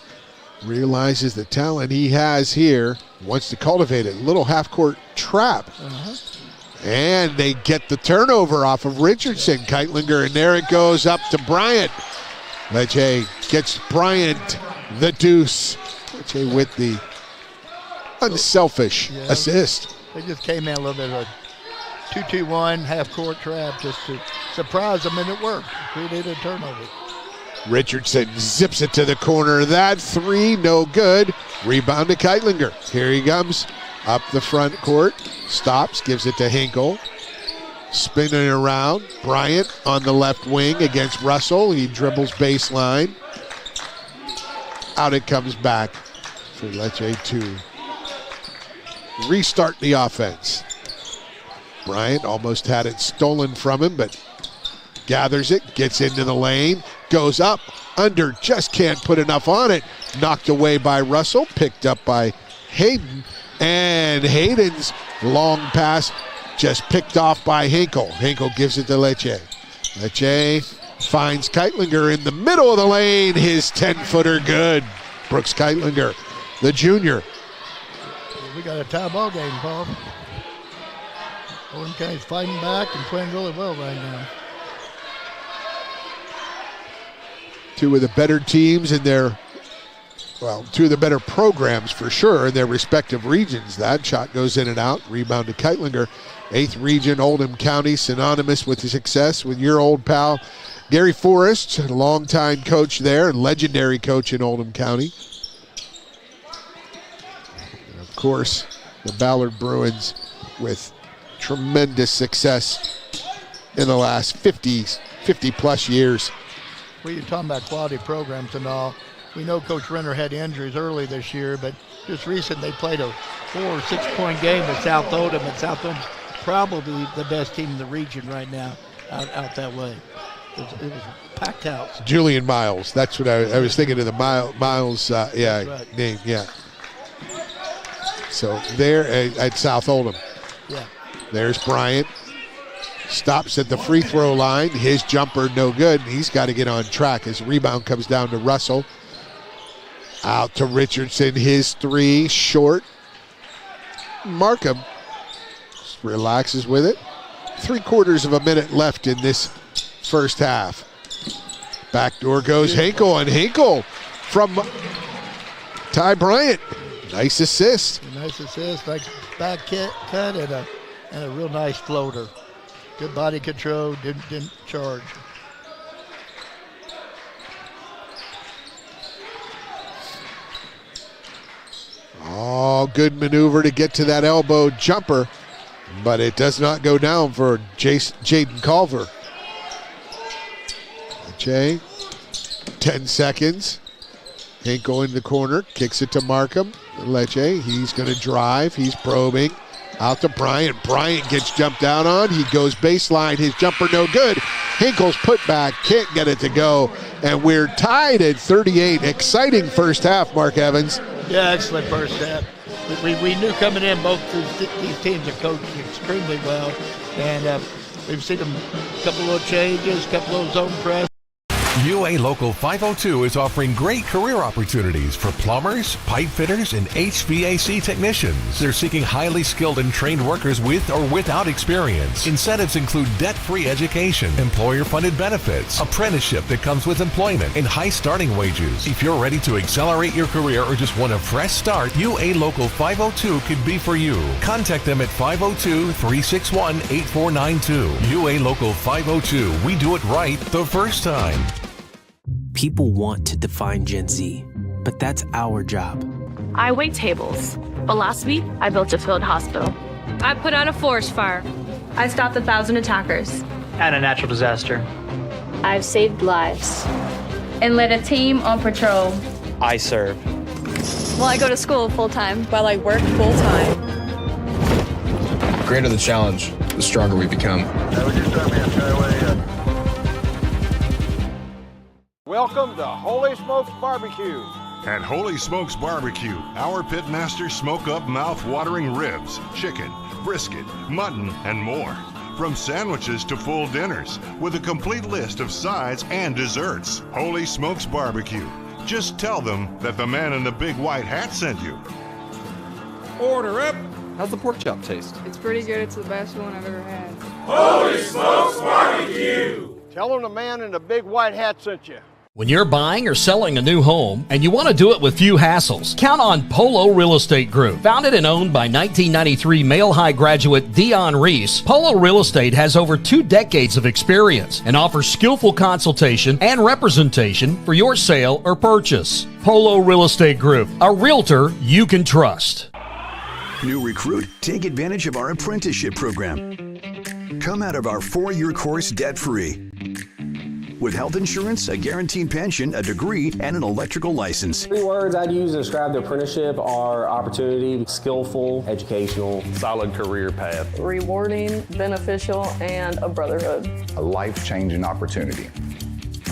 realizes the talent he has here, wants to cultivate it. Little half-court trap. And they get the turnover off of Richardson. Keitlinger, and there it goes up to Bryant. Lecce gets Bryant the deuce. Lecce with the unselfish assist. They just came in a little bit of a 2-2-1 half-court trap just to surprise them, and it worked. Created a turnover. Richardson zips it to the corner. That three, no good. Rebound to Keitlinger. Here he comes up the front court. Stops, gives it to Hinkle. Spinning around. Bryant on the left wing against Russell. He dribbles baseline. Out it comes back for Lecce to restart the offense. Bryant almost had it stolen from him, but gathers it, gets into the lane, goes up, under, just can't put enough on it. Knocked away by Russell, picked up by Hayden, and Hayden's long pass just picked off by Hinkle. Hinkle gives it to Lecce. Lecce finds Keitlinger in the middle of the lane. His 10-footer good. Brooks Keitlinger, the junior. We got a tie ball game, Paul. Oldham County's fighting back and playing really well right now. Two of the better teams in their, two of the better programs for sure in their respective regions. That shot goes in and out. Rebound to Keitlinger. 8th region, Oldham County, synonymous with the success with your old pal, Gary Forrest, a longtime coach there, legendary coach in Oldham County. And of course, the Ballard Bruins with tremendous success in the last 50 plus years. Well, you're talking about quality programs and all. We know Coach Renner had injuries early this year, but just recent they played a 4 or 6 point game at South Oldham, and South Oldham's probably the best team in the region right now out that way. It was packed house. Julian Miles, that's what I was thinking of, the Miles right. name, yeah. So there at South Oldham. Yeah. There's Bryant. Stops at the free throw line. His jumper no good. He's got to get on track. His rebound comes down to Russell. Out to Richardson. His 3 short. Markham relaxes with it. 3/4 of a minute left in this first half. Backdoor goes Hinkle, and Hinkle from Ty Bryant. Nice assist. Nice assist, nice back cut, and a real nice floater. Good body control, didn't charge. Oh, good maneuver to get to that elbow jumper, but it does not go down for Jaden Culver. Jay, 10 seconds. Hinkle in the corner, kicks it to Markham. Lecce, he's going to drive, he's probing. Out to Bryant. Bryant gets jumped out on. He goes baseline. His jumper no good. Hinkle's put back. Can't get it to go. And we're tied at 38. Exciting first half, Mark Evans. Yeah, excellent first half. We knew coming in both these teams are coaching extremely well. And we've seen them a couple of little changes, a couple of zone press. UA Local 502 is offering great career opportunities for plumbers, pipe fitters, and HVAC technicians. They're seeking highly skilled and trained workers with or without experience. Incentives include debt-free education, employer-funded benefits, apprenticeship that comes with employment, and high starting wages. If you're ready to accelerate your career or just want a fresh start, UA Local 502 could be for you. Contact them at 502-361-8492. UA Local 502. We do it right the first time. People want to define Gen Z, but that's our job. I wait tables, but last week I built a field hospital. I put out a forest fire. I stopped 1,000 attackers. And a natural disaster. I've saved lives. And led a team on patrol. I serve. Well, I go to school full-time. While I work full-time. The greater the challenge, the stronger we become. Welcome to Holy Smokes Barbecue. At Holy Smokes Barbecue, our pitmasters smoke up mouth-watering ribs, chicken, brisket, mutton, and more. From sandwiches to full dinners, with a complete list of sides and desserts. Holy Smokes Barbecue. Just tell them that the man in the big white hat sent you. Order up! How's the pork chop taste? It's pretty good. It's the best one I've ever had. Holy Smokes Barbecue! Tell them the man in the big white hat sent you. When you're buying or selling a new home and you want to do it with few hassles, count on Polo Real Estate Group. Founded and owned by 1993 Male High graduate Dion Reese, Polo Real Estate has over 2 decades of experience and offers skillful consultation and representation for your sale or purchase. Polo Real Estate Group, a realtor you can trust. New recruit, take advantage of our apprenticeship program. Come out of our 4-year course debt-free. With health insurance, a guaranteed pension, a degree, and an electrical license. 3 words I'd use to describe the apprenticeship are opportunity, skillful, educational, solid career path, rewarding, beneficial, and a brotherhood. a life-changing opportunity.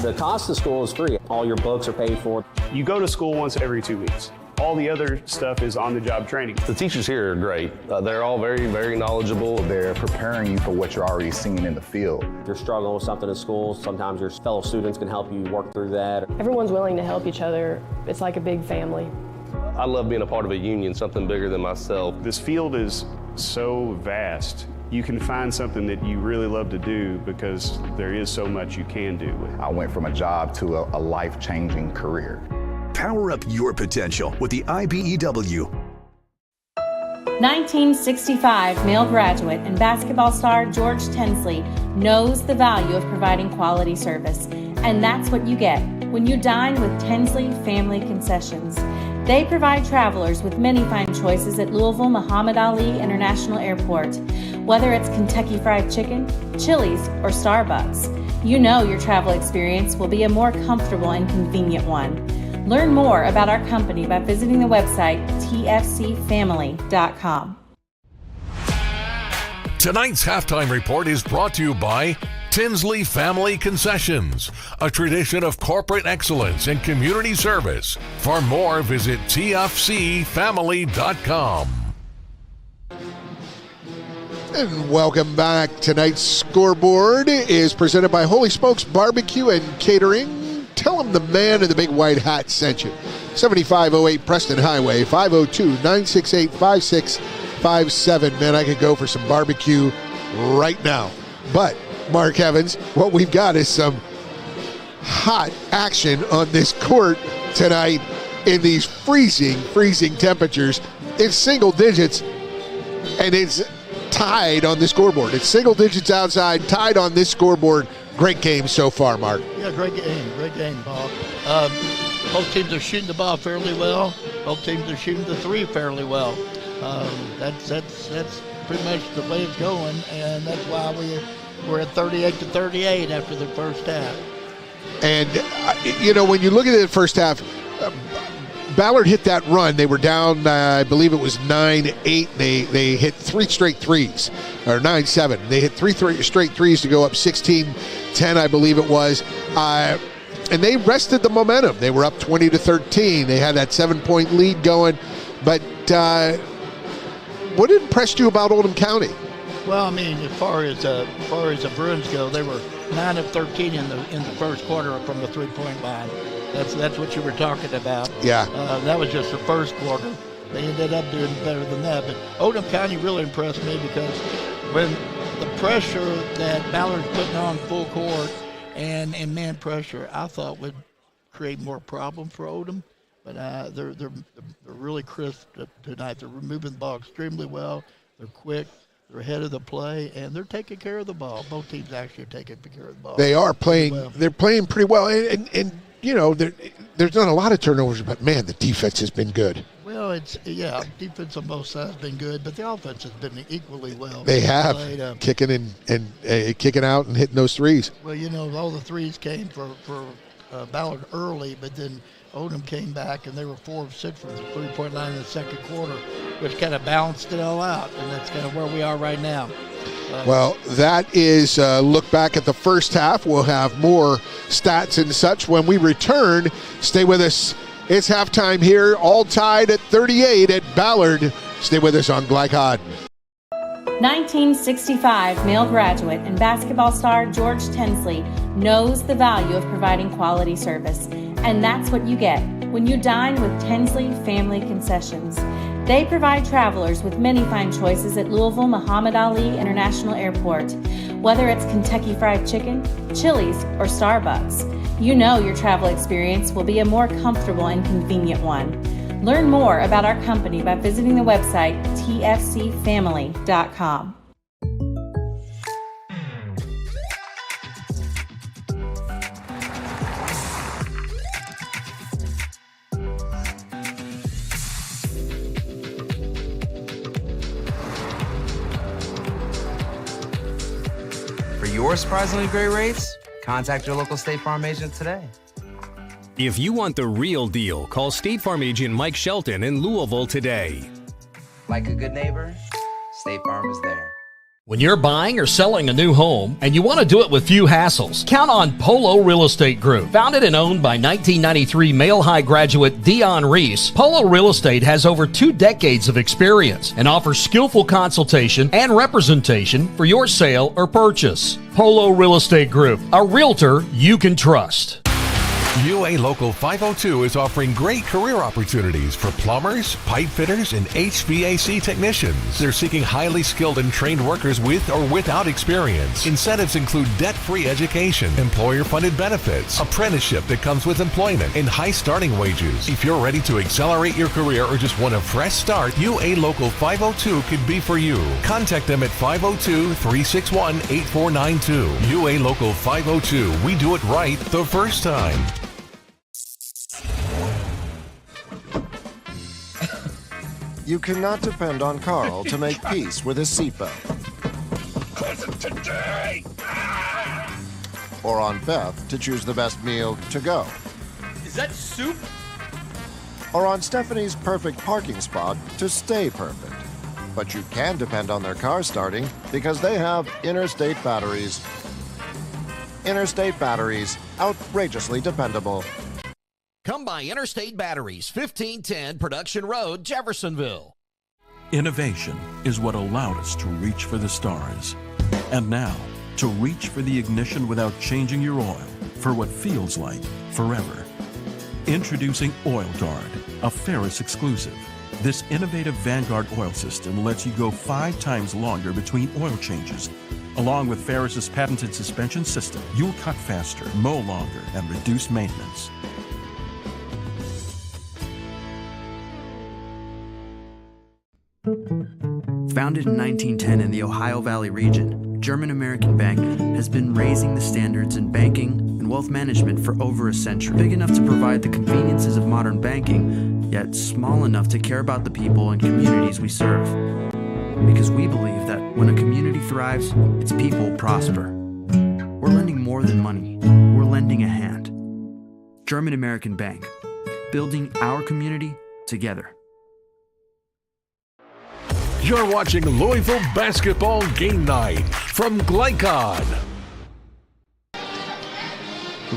The cost of school is free. All your books are paid for. You go to school once every 2 weeks. All the other stuff is on-the-job training. The teachers here are great. They're all very, very knowledgeable. They're preparing you for what you're already seeing in the field. If you're struggling with something in school, sometimes your fellow students can help you work through that. Everyone's willing to help each other. It's like a big family. I love being a part of a union, something bigger than myself. This field is so vast. You can find something that you really love to do because there is so much you can do. I went from a job to a life-changing career. Power up your potential with the IBEW. 1965 male graduate and basketball star George Tensley knows the value of providing quality service, and that's what you get when you dine with Tensley Family Concessions. They provide travelers with many fine choices at Louisville Muhammad Ali International Airport. Whether it's Kentucky Fried Chicken, Chili's, or Starbucks, you know your travel experience will be a more comfortable and convenient one. Learn more about our company by visiting the website tfcfamily.com. Tonight's halftime report is brought to you by Tinsley Family Concessions, a tradition of corporate excellence and community service. For more, visit tfcfamily.com. And welcome back. Tonight's scoreboard is presented by Holy Smokes Barbecue and Catering. Tell them the man in the big white hat sent you. 7508 Preston Highway, 502-968-5657. Man, I could go for some barbecue right now. But Mark Evans, what we've got is some hot action on this court tonight in these freezing temperatures. It's single digits, and it's tied on the scoreboard. It's single digits outside, tied on this scoreboard. Great game so far, Mark. Yeah, great game, Bob. Both teams are shooting the ball fairly well. Both teams are shooting the three fairly well. That's pretty much the way it's going, and that's why we're at 38-38 after the first half. And, when you look at the first half, Ballard hit that run. They were down, I believe it was 9-8. They hit three straight threes, or 9-7. They hit three straight threes to go up 16-10, I believe it was. And they rested the momentum. They were up 20-13. They had that 7-point lead going. But what impressed you about Oldham County? Well, I mean, as far as the Bruins go, they were 9 of 13 in the first quarter from the three-point line. That's what you were talking about. Yeah. That was just the first quarter. They ended up doing better than that. But Oldham County really impressed me because when the pressure that Ballard's putting on full court and man pressure, I thought would create more problem for Oldham. But they're really crisp tonight. They're moving the ball extremely well. They're quick. They're ahead of the play, and they're taking care of the ball. Both teams actually are taking care of the ball. They are playing. Well. They're playing pretty well, and there's not a lot of turnovers, but man, the defense has been good. Well, defense on both sides has been good, but the offense has been equally well. They have kicking and kicking out and hitting those threes. Well, all the threes came for Ballard early, but then Oldham came back and they were 4 of 6 from the three-point line in the second quarter, which kind of balanced it all out, and that's kind of where we are right now. Well, that is a look back at the first half. We'll have more stats and such when we return. Stay with us. It's halftime here, all tied at 38 at Ballard. Stay with us on Glycod. 1965 male graduate and basketball star George Tensley knows the value of providing quality service, and that's what you get when you dine with Tensley Family Concessions. They provide travelers with many fine choices at Louisville Muhammad Ali International Airport. Whether it's Kentucky Fried Chicken, Chili's, or Starbucks, you know your travel experience will be a more comfortable and convenient one. Learn more about our company by visiting the website tfcfamily.com. For your surprisingly great rates, contact your local State Farm agent today. If you want the real deal, call State Farm agent Mike Shelton in Louisville today. Like a good neighbor, State Farm is there. When you're buying or selling a new home and you want to do it with few hassles, count on Polo Real Estate Group. Founded and owned by 1993 Male High graduate Dion Reese, Polo Real Estate has over 2 decades of experience and offers skillful consultation and representation for your sale or purchase. Polo Real Estate Group, a realtor you can trust. UA Local 502 is offering great career opportunities for plumbers, pipe fitters, and HVAC technicians. They're seeking highly skilled and trained workers with or without experience. Incentives include debt-free education, employer-funded benefits, apprenticeship that comes with employment, and high starting wages. If you're ready to accelerate your career or just want a fresh start, UA Local 502 could be for you. Contact them at 502-361-8492. UA Local 502. We do it right the first time. You cannot depend on Carl to make peace with his seatbelt. Or on Beth to choose the best meal to go. Is that soup? Or on Stephanie's perfect parking spot to stay perfect. But you can depend on their car starting because they have Interstate batteries. Interstate batteries, outrageously dependable. Come by Interstate Batteries, 1510 Production Road, Jeffersonville. Innovation is what allowed us to reach for the stars. And now, to reach for the ignition without changing your oil for what feels like forever. Introducing Oil Guard, a Ferris exclusive. This innovative Vanguard oil system lets you go 5 times longer between oil changes. Along with Ferris's patented suspension system, you'll cut faster, mow longer, and reduce maintenance. Founded in 1910 in the Ohio Valley region, German American Bank has been raising the standards in banking and wealth management for over a century. Big enough to provide the conveniences of modern banking, yet small enough to care about the people and communities we serve. Because we believe that when a community thrives, its people prosper. We're lending more than money. We're lending a hand. German American Bank, building our community together. You're watching Louisville Basketball Game Night from Glycon.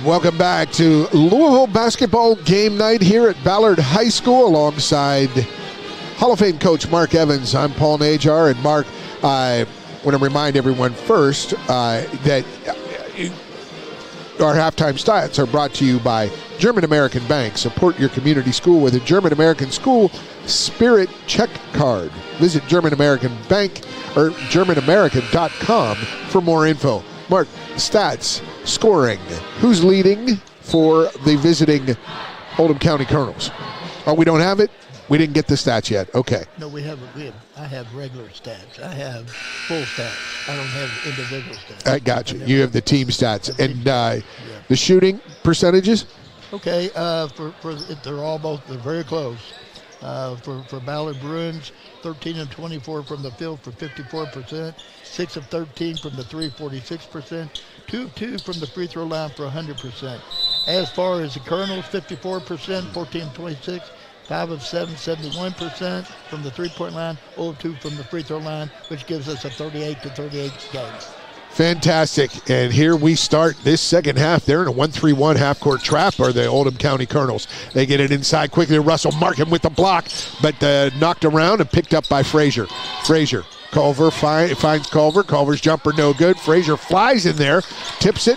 Welcome back to Louisville Basketball Game Night here at Ballard High School alongside Hall of Fame coach Mark Evans. I'm Paul Najar, and Mark, I want to remind everyone first that our halftime stats are brought to you by German American Bank. Support your community school with a German American School Spirit Check Card. Visit German American Bank or GermanAmerican.com for more info. Mark, stats, scoring. Who's leading for the visiting Oldham County Colonels? Oh, we don't have it? We didn't get the stats yet. Okay. No, I have regular stats. I have full stats. I don't have individual stats. I got you. You have the team stats. And the shooting percentages? Okay. They're all they're very close. For Ballard Bruins, 13 of 24 from the field for 54%, 6 of 13 from the 3, 46%, 2 of 2 from the free throw line for 100%. As far as the Colonels, 54%, 14 of 26, 5 of 7, 71% from the three-point line, 0 of 2 from the free throw line, which gives us a 38-38 game. Fantastic. And here we start this second half. They're in a 1-3-1 half-court trap, are the Oldham County Colonels. They get it inside quickly. Russell Markham with the block, but knocked around and picked up by Frazier. Culver finds Culver. Culver's jumper no good. Frazier flies in there, tips it.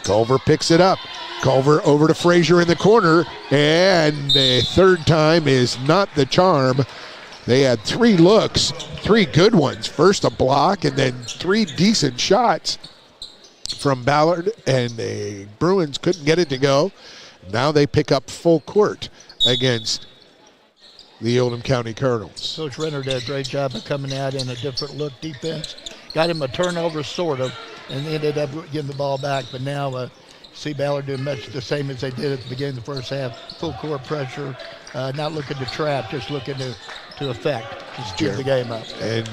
Culver picks it up. Culver over to Frazier in the corner, and the third time is not the charm. They had 3 looks, 3 good ones. First a block and then 3 decent shots from Ballard, and the Bruins couldn't get it to go. Now they pick up full court against the Oldham County Colonels. Coach Renner did a great job of coming out in a different look defense. Got him a turnover, sort of, and ended up getting the ball back. But now see Ballard doing much the same as they did at the beginning of the first half. Full court pressure, not looking to trap, just looking to affect, to steer the game up. And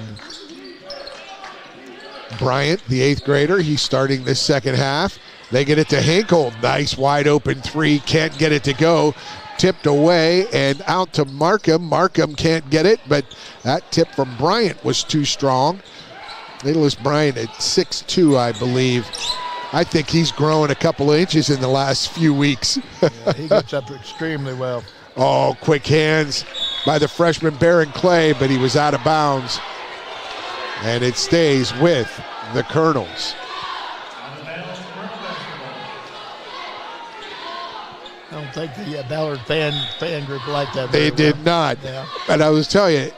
Bryant, the 8th grader, he's starting this second half. They get it to Hinkle. Nice wide open 3, can't get it to go. Tipped away and out to Markham. Markham can't get it, but that tip from Bryant was too strong. Nicholas Bryant at 6'2", I believe. I think he's grown a couple of inches in the last few weeks. Yeah, he gets up extremely well. Oh, quick hands by the freshman Barron Clay, but he was out of bounds. And it stays with the Colonels. I don't think the Ballard fan group liked that. They did not. Yeah. And I was telling you,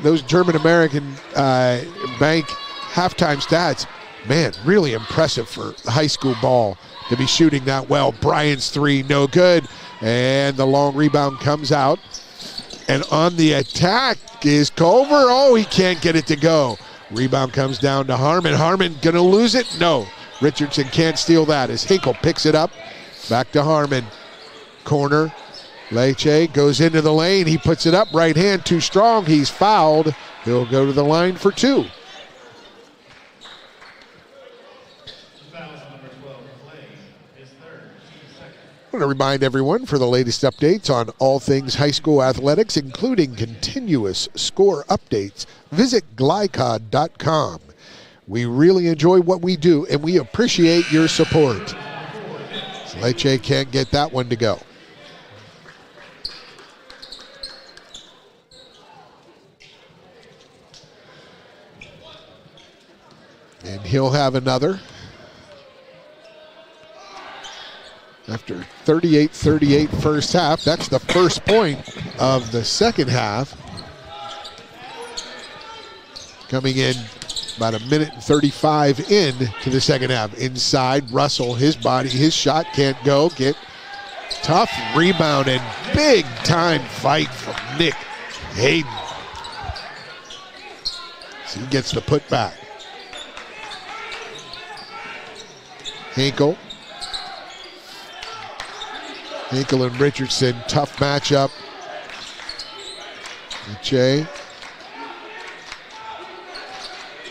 those German-American Bank halftime stats, man, really impressive for high school ball to be shooting that well. Bryant's three, no good. And the long rebound comes out. And on the attack is Culver. Oh, he can't get it to go. Rebound comes down to Harmon. Harmon gonna lose it? No. Richardson can't steal that as Hinkle picks it up. Back to Harmon. Corner. Leche goes into the lane. He puts it up. Right hand too strong. He's fouled. He'll go to the line for two. I want to remind everyone for the latest updates on all things high school athletics, including continuous score updates, visit glycod.com. We really enjoy what we do, and we appreciate your support. Leche can't get that one to go. And he'll have another. After 38-38 first half, that's the first point of the second half. Coming in about a minute and 35 into the second half. Inside, Russell, his body, his shot can't go. Get tough rebound and big time fight from Nick Hayden. So he gets the putback. Hinkle and Richardson, tough matchup. Leche.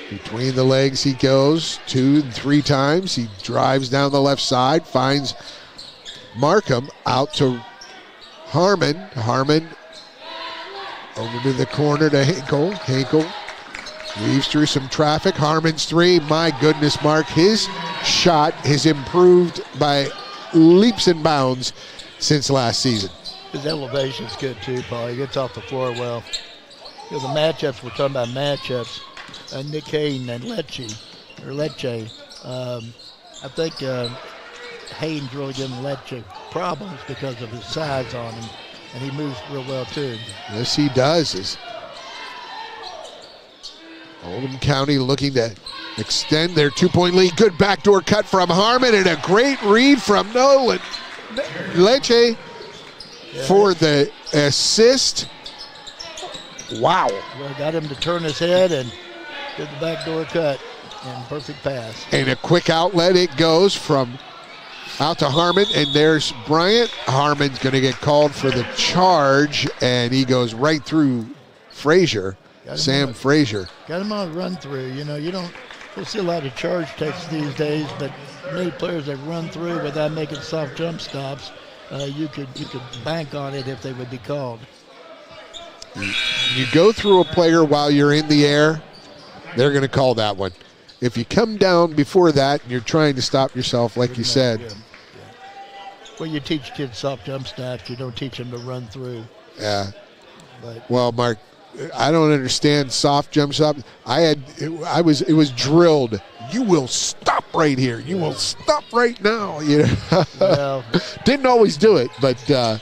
Between the legs he goes 2 and 3 times. He drives down the left side, finds Markham out to Harmon. Harmon over to the corner to Hinkle. Hinkle weaves through some traffic. Harmon's three. My goodness, Mark, his shot has improved by leaps and bounds since last season. His elevation's good too, Paul. He gets off the floor well. You know, the matchups, we're talking about matchups. Nick Hayden and Leche. I think Hayden's really giving Leche problems because of his size on him, and he moves real well too. Yes, he does. Oldham County looking to extend their 2-point lead. Good backdoor cut from Harmon and a great read from Nolan Leche for the assist. Wow. Well, got him to turn his head and did the backdoor cut and perfect pass. And a quick outlet. It goes from out to Harmon, and there's Bryant. Harmon's going to get called for the charge, and he goes right through Frazier. Sam Frazier. Got him on a run through. You know, you don't see a lot of charge takes these days, but many players that run through without making soft jump stops, you could bank on it if they would be called. You go through a player while you're in the air, they're going to call that one. If you come down before that and you're trying to stop yourself, like you said. Yeah. Well, you teach kids soft jump stops. You don't teach them to run through. Yeah. But, well, Mark, I don't understand soft jump stop. It was drilled. You will stop right here. You will stop right now. You know? Well, didn't always do it, but it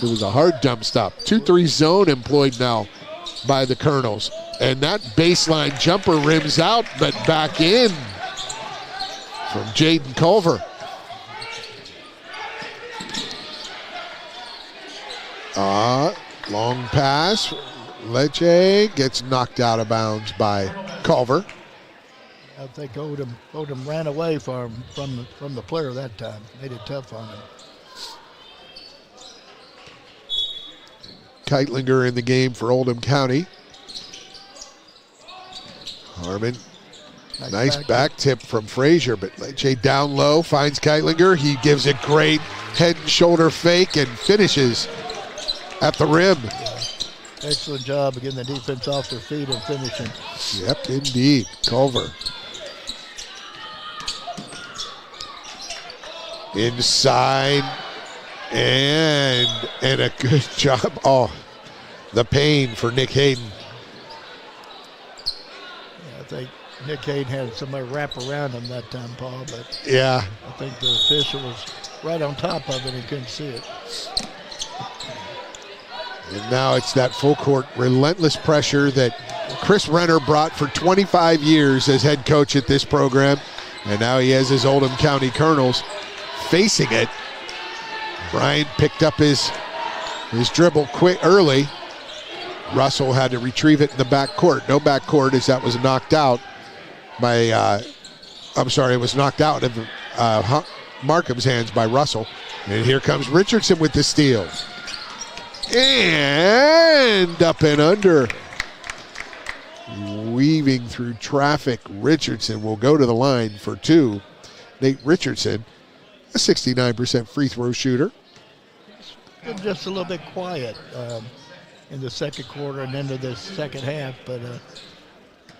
was a hard jump stop. 2-3 zone employed now by the Colonels. And that baseline jumper rims out, but back in from Jaden Culver. Long pass. Leche gets knocked out of bounds by Culver. I think Oldham ran away from the player that time. Made it tough on him. Keitlinger in the game for Oldham County. Harmon, nice back tip from Frazier, but Leche down low, finds Keitlinger. He gives a great head and shoulder fake and finishes at the rim. Excellent job of getting the defense off their feet and finishing. Yep, indeed. Culver. Inside. And a good job. Oh, the pain for Nick Hayden. Yeah, I think Nick Hayden had somebody wrap around him that time, Paul, but yeah, I think the official was right on top of it and couldn't see it. And now it's that full court relentless pressure that Chris Renner brought for 25 years as head coach at this program. And now he has his Oldham County Colonels facing it. Bryant picked up his dribble quick early. Russell had to retrieve it in the backcourt. No backcourt as that was knocked out by, it was knocked out of Markham's hands by Russell. And here comes Richardson with the steal. And up and under. Weaving through traffic, Richardson will go to the line for two. Nate Richardson, a 69% free throw shooter. Been just a little bit quiet in the second quarter and into the second half, but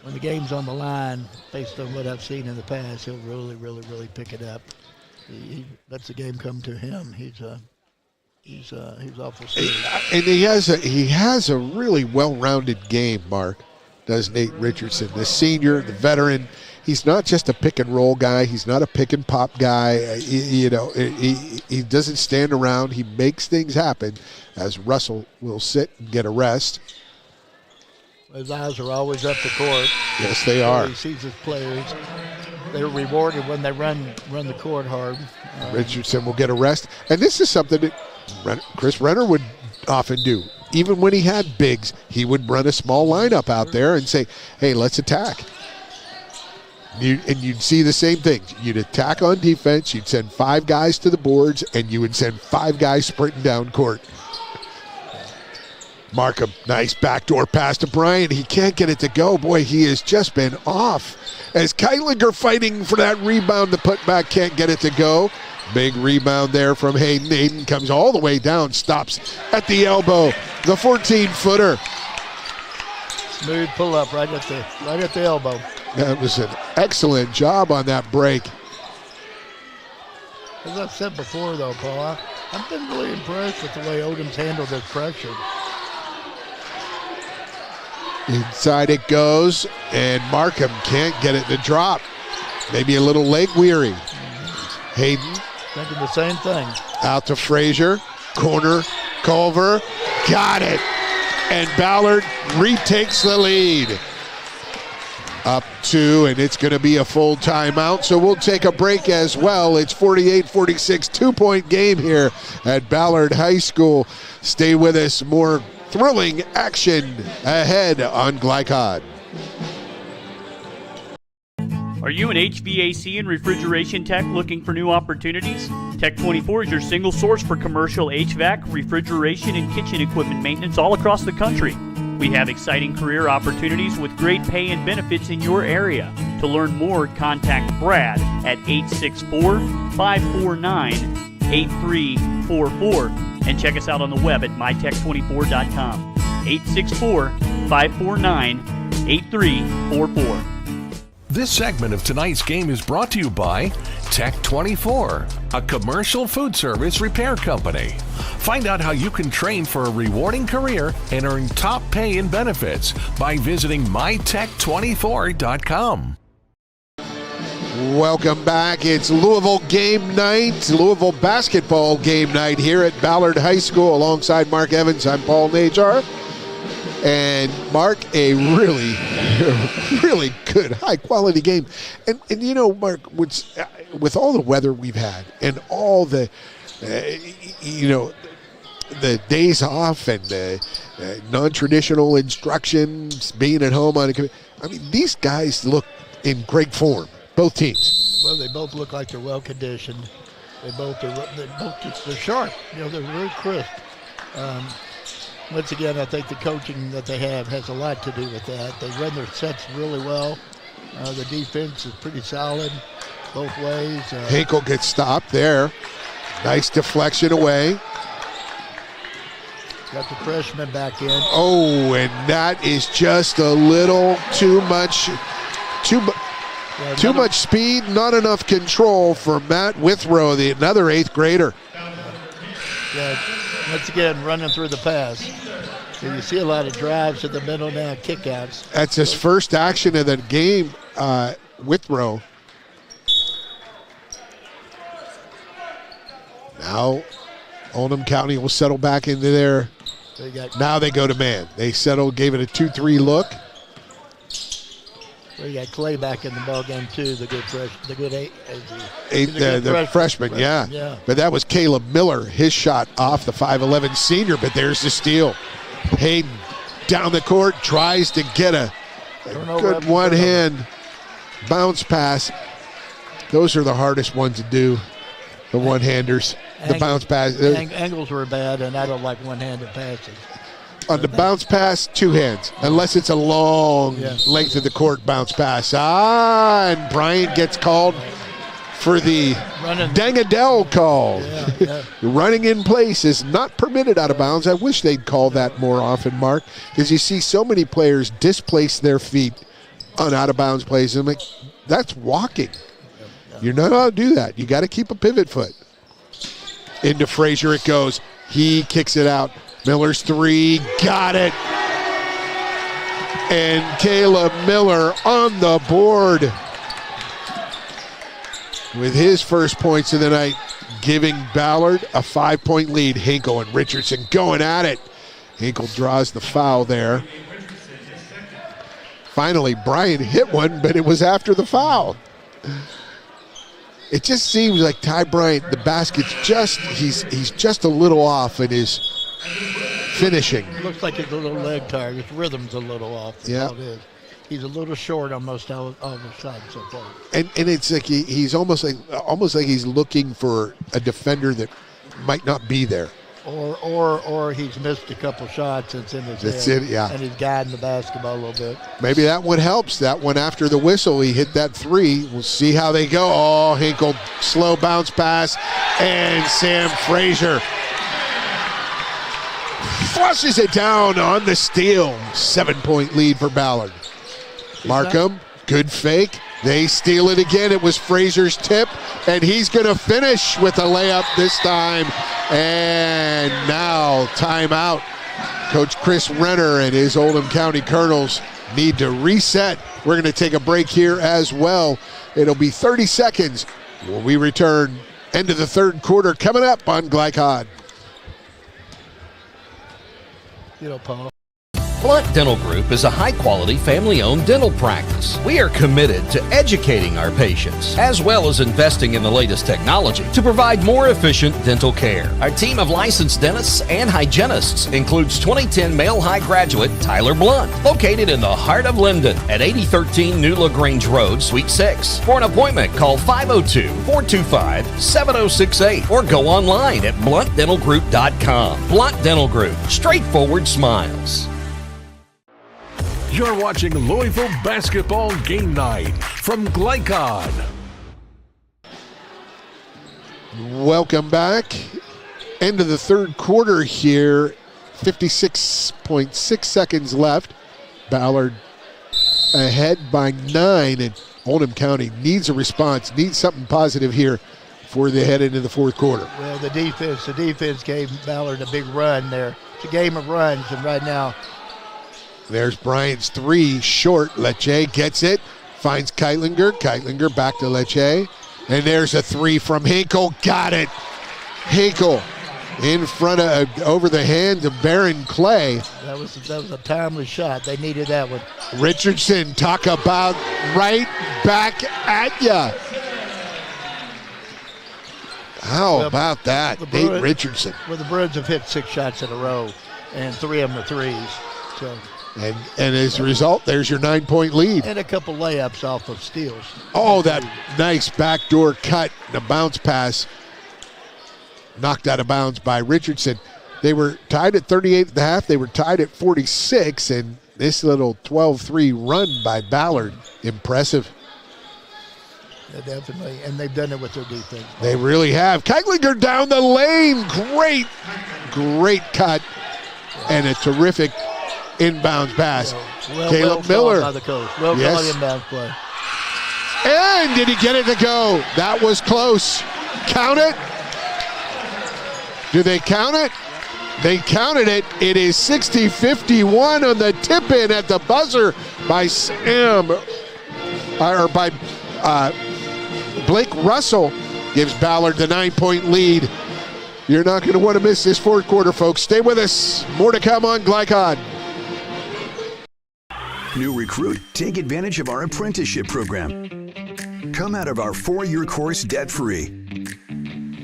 when the game's on the line, based on what I've seen in the past, he'll really, really, really pick it up. He lets the game come to him. He's awful serious. And he has a really well-rounded game, Mark. Does Nate Richardson, the senior, the veteran. He's not just a pick and roll guy. He's not a pick and pop guy. He doesn't stand around. He makes things happen as Russell will sit and get a rest. His eyes are always up the court. Yes, they are. He sees his players. They're rewarded when they run the court hard. Richardson will get a rest. And this is something that Chris Renner would often do. Even when he had bigs, he would run a small lineup out there and say, hey, let's attack. And you'd see the same thing. You'd attack on defense, you'd send 5 guys to the boards, and you would send 5 guys sprinting down court. Markham, nice backdoor pass to Bryant. He can't get it to go. Boy, he has just been off. As Keilinger fighting for that rebound, the putback can't get it to go. Big rebound there from Hayden. Hayden comes all the way down, stops at the elbow. The 14-footer. Smooth pull-up right at the elbow. That was an excellent job on that break. As I've said before, though, Paul, I've been really impressed with the way Oldham's handled their pressure. Inside it goes, and Markham can't get it to drop. Maybe a little leg weary. Hayden. Thinking the same thing. Out to Frazier. Corner. Culver. Got it. And Ballard retakes the lead. Up 2, and it's going to be a full timeout, so we'll take a break as well. It's 48-46, 2-point game here at Ballard High School. Stay with us. More thrilling action ahead on Glycod. Are you an HVAC and refrigeration tech looking for new opportunities? Tech 24 is your single source for commercial HVAC, refrigeration, and kitchen equipment maintenance all across the country. We have exciting career opportunities with great pay and benefits in your area. To learn more, contact Brad at 864-549-8344 and check us out on the web at mytech24.com. 864-549-8344. This segment of tonight's game is brought to you by Tech 24, a commercial food service repair company. Find out how you can train for a rewarding career and earn top pay and benefits by visiting mytech24.com. Welcome back. It's Louisville game night, Louisville basketball game night here at Ballard High School. Alongside Mark Evans, I'm Paul Najar. And Mark, a really, really good, high-quality game. And you know, Mark, with all the weather we've had and all the, the days off and the non-traditional instructions, being at home on these guys look in great form, both teams. Well, they both look like they're well-conditioned. They're sharp. They're very crisp. Once again, I think the coaching that they have has a lot to do with that. They run their sets really well. The defense is pretty solid both ways. Hinkle gets stopped there. Nice deflection away. Got the freshman back in. Oh, and that is just a little too much. Too much speed, not enough control for Matt Withrow, another 8th grader. Once again, running through the pass. So you see a lot of drives in the middle now, kickouts. That's his first action of the game, Withrow. Now, Oldham County will settle back into their. Now they go to man. They settled, gave it a 2-3 look. We got Clay back in the ball game too. The good freshman, yeah. But that was Caleb Miller, his shot off the 5'11 senior. But there's the steal. Hayden down the court tries to get a good one-hand bounce pass. Those are the hardest ones to do. The one-handers, the bounce pass. Angles were bad, and I don't like one-handed passes. On the bounce pass, 2 hands, unless it's a long length of the court bounce pass. And Bryant gets called for the Dangadell call. Running in place is not permitted out of bounds. I wish they'd call that more often, Mark, because you see so many players displace their feet on out-of-bounds plays. I'm like, that's walking. You're not allowed to do that. You got to keep a pivot foot. Into Frazier it goes. He kicks it out. Miller's 3, got it. And Caleb Miller on the board with his first points of the night, giving Ballard a 5-point lead. Hinkle and Richardson going at it. Hinkle draws the foul there. Finally, Brian hit one, but it was after the foul. It just seems like Ty Bryant, the basket's just, he's just a little off in his finishing. Looks like it's a little leg tired. His rhythm's a little off. Yeah. He's a little short almost all the shots so far. And it's like he's almost like he's looking for a defender that might not be there. Or he's missed a couple shots and it's in his head. And he's guiding the basketball a little bit. Maybe that one helps. That one after the whistle, he hit that 3. We'll see how they go. Oh, Hinkle, slow bounce pass, and Sam Frazier flushes it down on the steal. 7-point lead for Ballard. Markham, good fake. They steal it again. It was Frazier's tip, and he's going to finish with a layup this time. And now timeout. Coach Chris Renner and his Oldham County Colonels need to reset. We're going to take a break here as well. It'll be 30 seconds when we return. End of the third quarter coming up on Glycod. Paul. Blunt Dental Group is a high-quality, family-owned dental practice. We are committed to educating our patients, as well as investing in the latest technology to provide more efficient dental care. Our team of licensed dentists and hygienists includes 2010 male high graduate Tyler Blunt, located in the heart of Linden at 8013 New LaGrange Road, Suite 6. For an appointment, call 502-425-7068 or go online at bluntdentalgroup.com. Blunt Dental Group, straightforward smiles. You're watching Louisville Basketball Game Night from Glycod. Welcome back. End of the third quarter here. 56.6 seconds left. Ballard ahead by 9, and Oldham County needs a response, needs something positive here before they head into the fourth quarter. Well, the defense gave Ballard a big run there. It's a game of runs, and right now, there's Bryant's 3, short. Lecce gets it, finds Keitlinger. Keitlinger back to Lecce. And there's a 3 from Hinkle. Got it. Hinkle in front of, over the hands of Baron Clay. That was a timely shot. They needed that one. Richardson, talk about right back at ya. How about that, Nate Richardson? Well, the Bruins have hit 6 shots in a row, and 3 of them are threes. So. And as a result, there's your 9-point lead. And a couple layups off of steals. Oh, that nice backdoor cut and a bounce pass knocked out of bounds by Richardson. They were tied at 38 at the half. They were tied at 46, and this little 12-3 run by Ballard, impressive. Yeah, definitely, and they've done it with their defense. They really have. Keitlinger down the lane. Great cut and a terrific inbounds pass. Caleb Miller. By the coach. Well called inbounds play. And did he get it to go? That was close. Count it. Do they count it? They counted it. It is 60-51 on the tip-in at the buzzer by Blake Russell. Gives Ballard the 9-point lead. You're not going to want to miss this fourth quarter, folks. Stay with us. More to come on Glycod. New recruit, take advantage of our apprenticeship program. Come out of our 4-year course debt-free.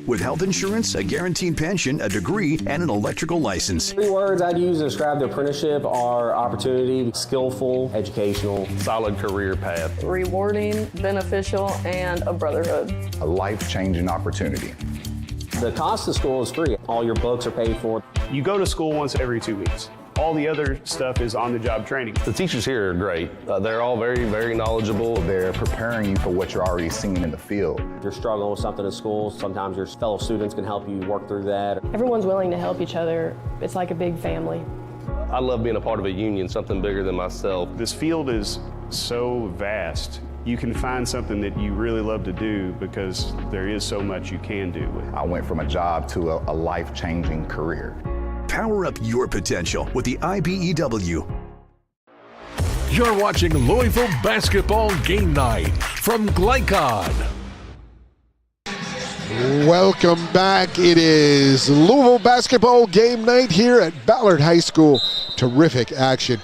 With health insurance, a guaranteed pension, a degree, and an electrical license. 3 words I'd use to describe the apprenticeship are opportunity, skillful, educational, solid career path, rewarding, beneficial, and a brotherhood. a life-changing opportunity. The cost of school is free. All your books are paid for. You go to school once every 2 weeks. All the other stuff is on-the-job training. The teachers here are great. They're all very, very knowledgeable. They're preparing you for what you're already seeing in the field. You're struggling with something in school. Sometimes your fellow students can help you work through that. Everyone's willing to help each other. It's like a big family. I love being a part of a union, something bigger than myself. This field is so vast. You can find something that you really love to do because there is so much you can do. I went from a job to a life-changing career. Power up your potential with the IBEW. You're watching Louisville Basketball Game Night from Glycod. Welcome back. It is Louisville Basketball Game Night here at Ballard High School. Terrific action.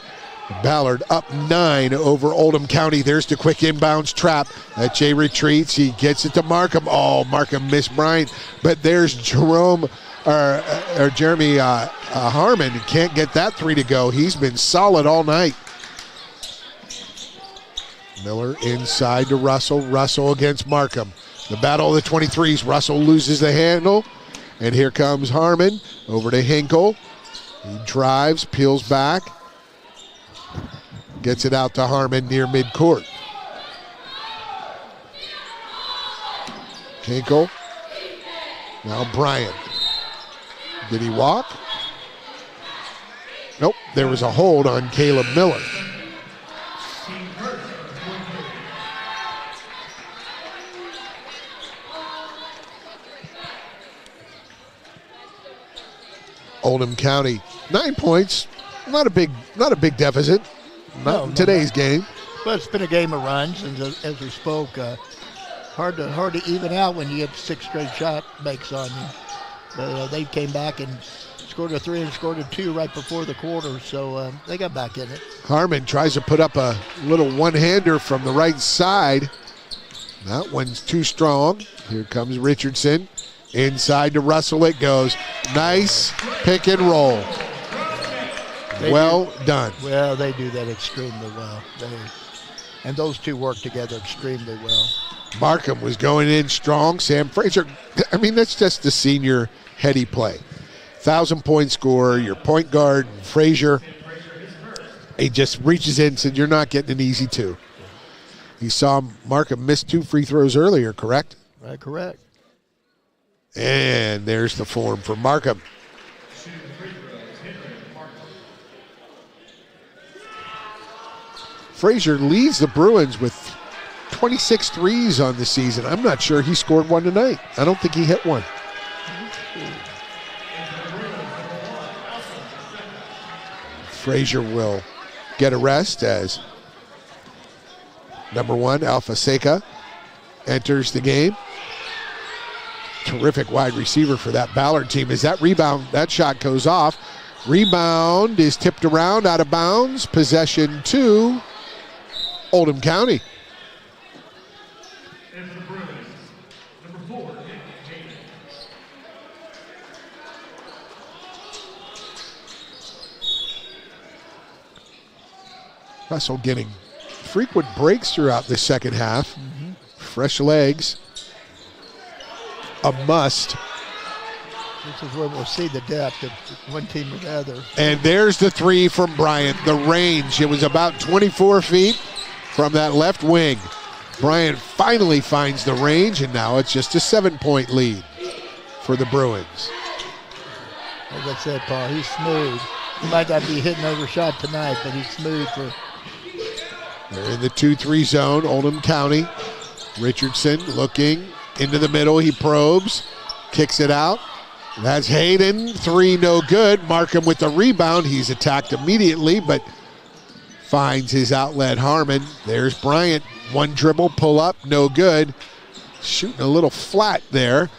Ballard up 9 over Oldham County. There's the quick inbounds trap. Jay retreats. He gets it to Markham. Oh, Markham missed Bryant. But there's Jeremy Harmon. Can't get that 3 to go. He's been solid all night. Miller inside to Russell. Russell against Markham. The battle of the 23s. Russell loses the handle. And here comes Harmon over to Hinkle. He drives, peels back. Gets it out to Harmon near midcourt. Hinkle. Now Bryant. Did he walk? Nope, there was a hold on Caleb Miller. Oldham County, 9 points. Not a big deficit. Not in today's game. Well, it's been a game of runs, and as we spoke, hard to even out when you get 6 straight shot makes on you. But they came back and scored a 3 and scored a 2 right before the quarter, so they got back in it. Harmon tries to put up a little one-hander from the right side. That one's too strong. Here comes Richardson. Inside to Russell it goes. Nice pick and roll. Well done. Well, they do that extremely well. And those two work together extremely well. Markham was going in strong. Sam Frazier, I mean, that's just the senior heady play. 1,000-point scorer, your point guard, Frazier. He just reaches in and said, you're not getting an easy 2. He saw Markham miss 2 free throws earlier, correct? Right, correct. And there's the form for Markham. Frazier leads the Bruins with 26 threes on the season. I'm not sure he scored one tonight. I don't think he hit one. Frazier will get a rest as number 1, Alpha Seca, enters the game. Terrific wide receiver for that Ballard team. As that rebound, that shot goes off. Rebound is tipped around, out of bounds. Possession to Oldham County. Russell getting frequent breaks throughout the second half. Fresh legs. A must. This is where we'll see the depth of one team or the other. And there's the 3 from Bryant. The range, it was about 24 feet from that left wing. Bryant finally finds the range, and now it's just a 7-point lead for the Bruins. As I said, Paul, he's smooth. He might not be hitting over shot tonight, but he's smooth for. They're in the 2-3 zone, Oldham County. Richardson looking into the middle. He probes, kicks it out. That's Hayden. 3 no good. Markham with the rebound. He's attacked immediately, but finds his outlet. Harmon. There's Bryant. 1 dribble, pull up, no good. Shooting a little flat there.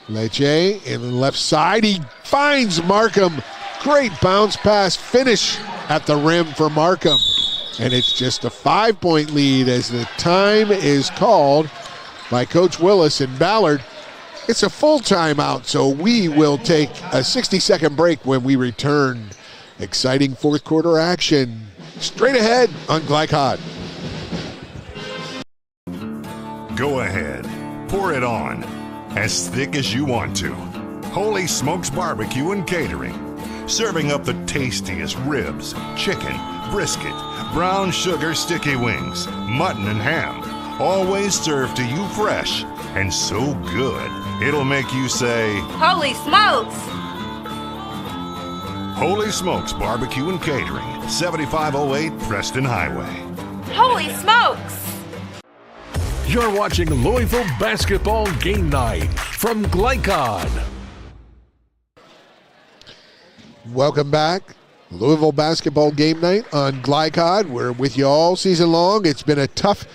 Lecce in the left side. He finds Markham. Great bounce pass finish at the rim for Markham. And it's just a 5-point lead as the time is called by Coach Willis and Ballard. It's a full timeout, so we will take a 60-second break when we return. Exciting fourth quarter action straight ahead on Glycod. Go ahead, pour it on, as thick as you want to. Holy Smokes Barbecue and Catering, serving up the tastiest ribs, chicken, brisket, brown sugar sticky wings, mutton and ham, always served to you fresh and so good, it'll make you say, Holy smokes! Holy Smokes Barbecue and Catering, 7508 Preston Highway. Holy smokes! You're watching Louisville Basketball Game Night from Glycod. Welcome back. Louisville Basketball Game Night on Glycod. We're with you all season long. It's been a tough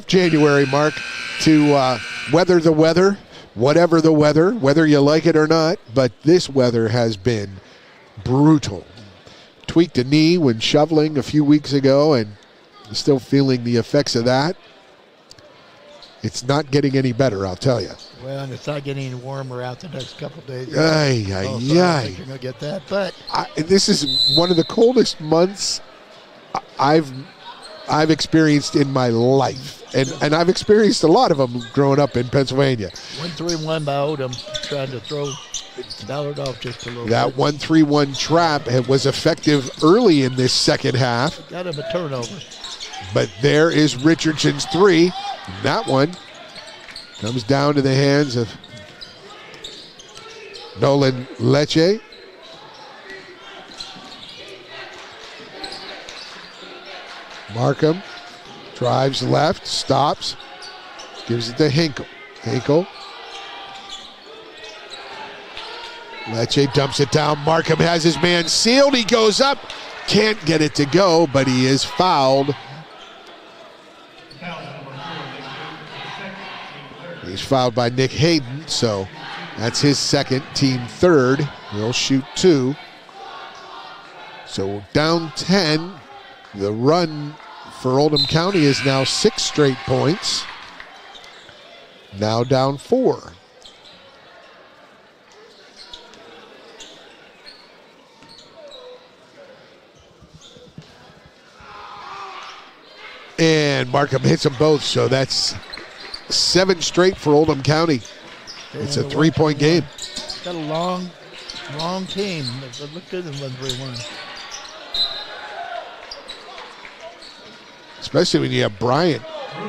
January, Mark, to weather the weather, whatever the weather, whether you like it or not, but this weather has been brutal. Tweaked a knee when shoveling a few weeks ago and still feeling the effects of that. It's not getting any better, I'll tell you. Well, and it's not getting any warmer out the next couple of days. I don't think you're going to get that, but this is one of the coldest months I've experienced in my life. And I've experienced a lot of them growing up in Pennsylvania. 1-3-1 by Oldham, trying to throw Ballard off just a little that bit. 1-3-1 trap was effective early in this second half. Got him a turnover. But there is Richardson's 3. That one comes down to the hands of Nolan Lecce. Markham drives left, stops, gives it to Hinkle. Hinkle. Lecce dumps it down. Markham has his man sealed. He goes up. Can't get it to go, but he is fouled. He's fouled by Nick Hayden, so that's his second, team third. He'll shoot 2. So down 10. The run for Oldham County is now 6 straight points. Now down 4. And Markham hits them both, so that's 7 straight for Oldham County. It's a 3-point game. Got a long team. They look good in 1-3-1. Especially when you have Bryant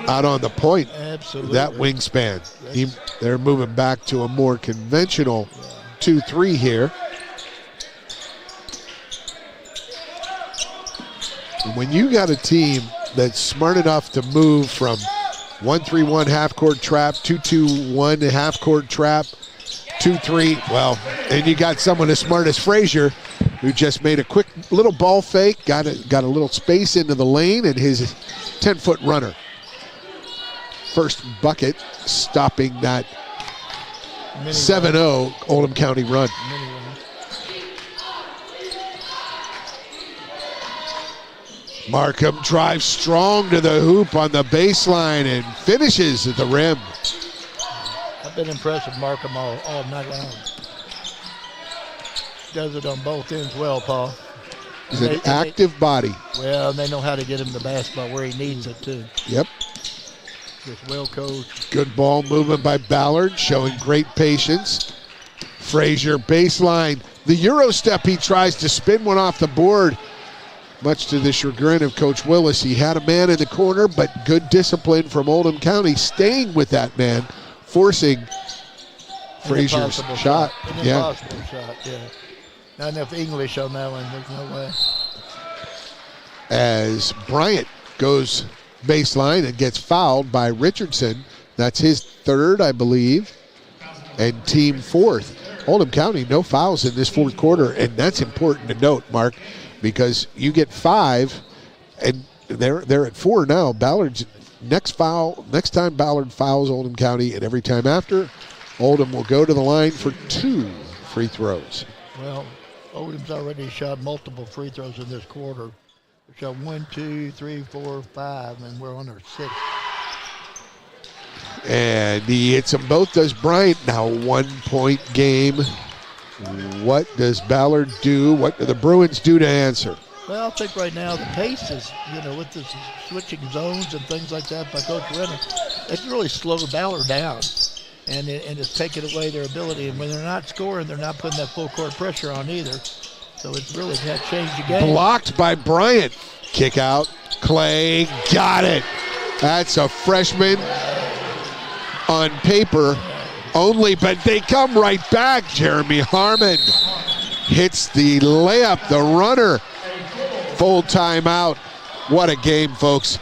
out on the point. Absolutely. That wingspan. They're moving back to a more conventional 2-3 here. And when you got a team that's smart enough to move from 1-3-1 half-court trap, 2-2-1 half-court trap, 2-3, well, and you got someone as smart as Frazier who just made a quick little ball fake, got a little space into the lane, and his 10-foot runner. First bucket stopping that 7-0 Oldham County run. Markham drives strong to the hoop on the baseline and finishes at the rim. I've been impressed with Markham all night long. Does it on both ends well, Paul. He's an active body. Well, they know how to get him the basketball where he needs it, too. Yep. Just well coached. Good ball movement by Ballard, showing great patience. Frazier, baseline. The Euro step, he tries to spin one off the board. Much to the chagrin of Coach Willis, he had a man in the corner, but good discipline from Oldham County, staying with that man, forcing Frazier's shot. An impossible shot, yeah. Not enough English on that one. There's no way. As Bryant goes baseline and gets fouled by Richardson. That's his third, I believe, and team fourth. Oldham County, no fouls in this fourth quarter, and that's important to note, Mark, because you get 5, and they're at 4 now. Ballard's next time Ballard fouls Oldham County, and every time after, Oldham will go to the line for 2 free throws. Well, Oldham's already shot multiple free throws in this quarter. We shot 1, 2, 3, 4, 5, and we're on our 6th. And he hits them both, does Bryant. Now 1-point game. What does Ballard do? What do the Bruins do to answer? Well, I think right now the pace is, with the switching zones and things like that by Coach Renner, it's really slowed Ballard down. And it's taken away their ability. And when they're not scoring, they're not putting that full court pressure on either. So it's really changed the game. Blocked by Bryant. Kick out. Clay got it. That's a freshman on paper only, but they come right back. Jeremy Harmon hits the layup, the runner. Full timeout. What a game, folks.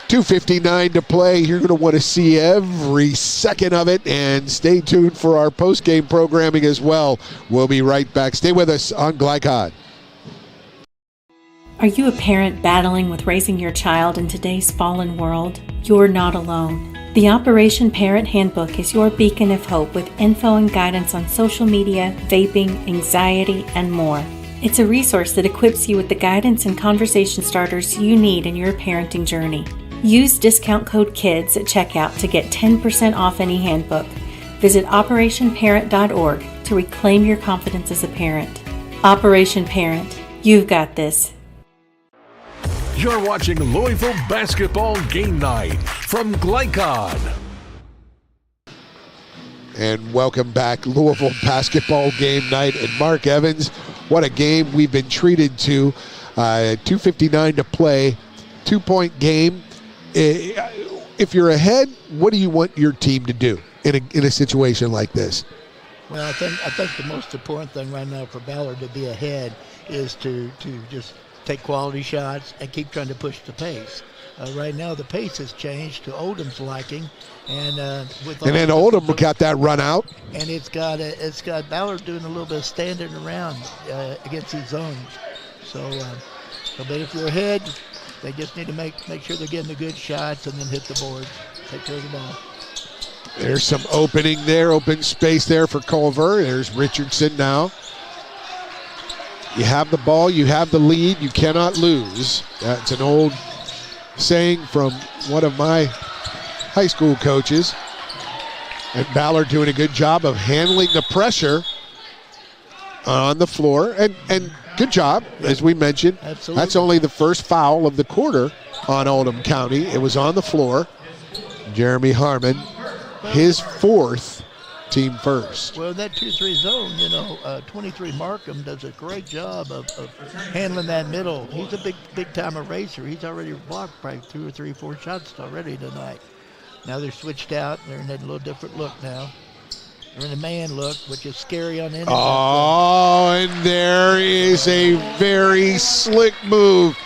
2:59 to play. You're going to want to see every second of it, and stay tuned for our post-game programming as well. We'll be right back. Stay with us on Glycod. Are you a parent battling with raising your child in today's fallen world? You're not alone. The Operation Parent Handbook is your beacon of hope with info and guidance on social media, vaping, anxiety, and more. It's a resource that equips you with the guidance and conversation starters you need in your parenting journey. Use discount code KIDS at checkout to get 10% off any handbook. Visit operationparent.org to reclaim your confidence as a parent. Operation Parent, you've got this. You're watching Louisville Basketball Game Night from Glycod. And welcome back, Louisville Basketball Game Night. And Mark Evans, what a game we've been treated to. 2:59 to play, 2-point game. If you're ahead, what do you want your team to do in a situation like this? Well, I think the most important thing right now for Ballard to be ahead is to just take quality shots and keep trying to push the pace. Right now, the pace has changed to Oldham's liking, and then Oldham got that run out, and it's got Ballard doing a little bit of standing around against these zones. So, but if you're ahead, they just need to make sure they're getting the good shots and then hit the board, take care of the ball. There's some opening there, open space there for Culver. There's Richardson now. You have the ball, you have the lead, you cannot lose. That's an old saying from one of my high school coaches. And Ballard doing a good job of handling the pressure on the floor. And good job, as we mentioned. Absolutely. That's only the first foul of the quarter on Oldham County. It was on the floor. Jeremy Harmon, his fourth, team first. Well, that 2-3 zone, 23 Markham does a great job of handling that middle. He's a big-time eraser. He's already blocked probably 2 or 3, 4 shots already tonight. Now they're switched out. They're in a little different look now. They're in a man look, which is scary on the inside. Oh, and there is a very slick move.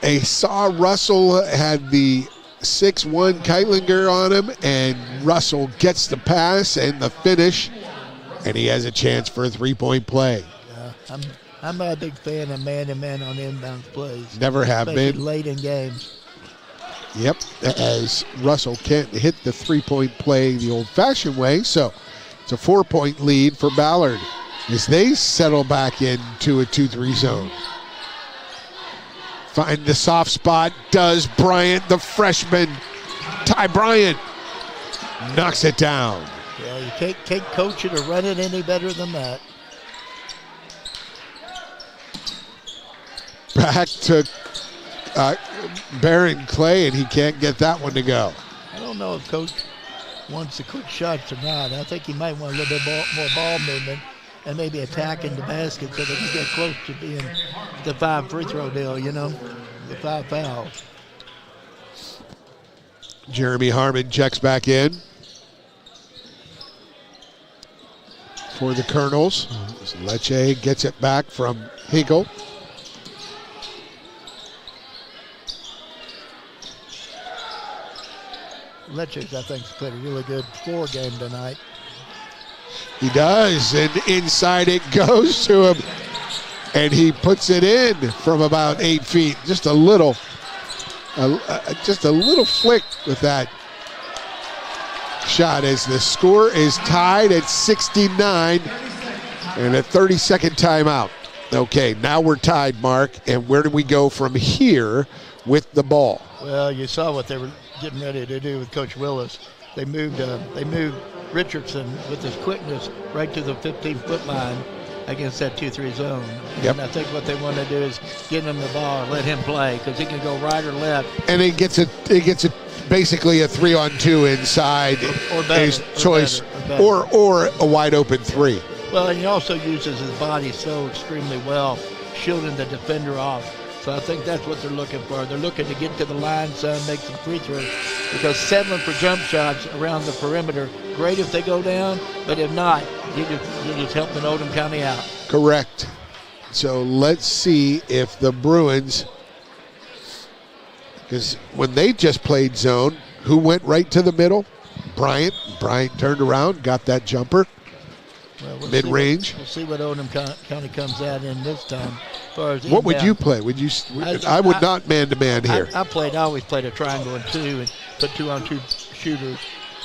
I saw Russell had the 6'1" Keitlinger on him, and Russell gets the pass and the finish, and he has a chance for a 3-point play. I'm a big fan of man-to-man on inbound plays. Never have been. Late in games. Yep, as Russell can't hit the 3-point play the old-fashioned way, so it's a 4-point lead for Ballard as they settle back into a 2-3 zone. Find the soft spot, does Bryant, the freshman. Ty Bryant knocks it down. Yeah, you can't coach it or run it any better than that. Back to Baron Clay, and he can't get that one to go. I don't know if Coach wants the quick shots or not. I think he might want a little bit more ball movement and maybe attacking the basket so they can get close to being the 5 free throw deal, the 5 fouls. Jeremy Harmon checks back in. for the Colonels. Lecce gets it back from Hinkle. Lecce's, I think, has played a really good floor game tonight. He does, and inside it goes to him, and he puts it in from about 8 feet. Just a little flick with that shot as the score is tied at 69 and a 30-second timeout. Okay, now we're tied, Mark, and where do we go from here with the ball? Well, you saw what they were getting ready to do with Coach Willis. They moved Richardson with his quickness right to the 15-foot line against that 2-3 zone. Yep. And I think what they want to do is get him the ball and let him play because he can go right or left. And it gets basically a 3-on-2 inside or better, his choice, or a wide open 3. Well, and he also uses his body so extremely well, shielding the defender off. So I think that's what they're looking for. They're looking to get to the line, son, make some free throws, because settling for jump shots around the perimeter, great if they go down, but if not, you're just helping Oldham County out. Correct. So let's see if the Bruins, because when they just played zone, who went right to the middle? Bryant. Bryant turned around, got that jumper. Well, mid-range. We'll see what Oldham County comes out in this time. As far as what would you play? I would not man-to-man here. I always played a triangle and 2 and put 2-on-2 shooters.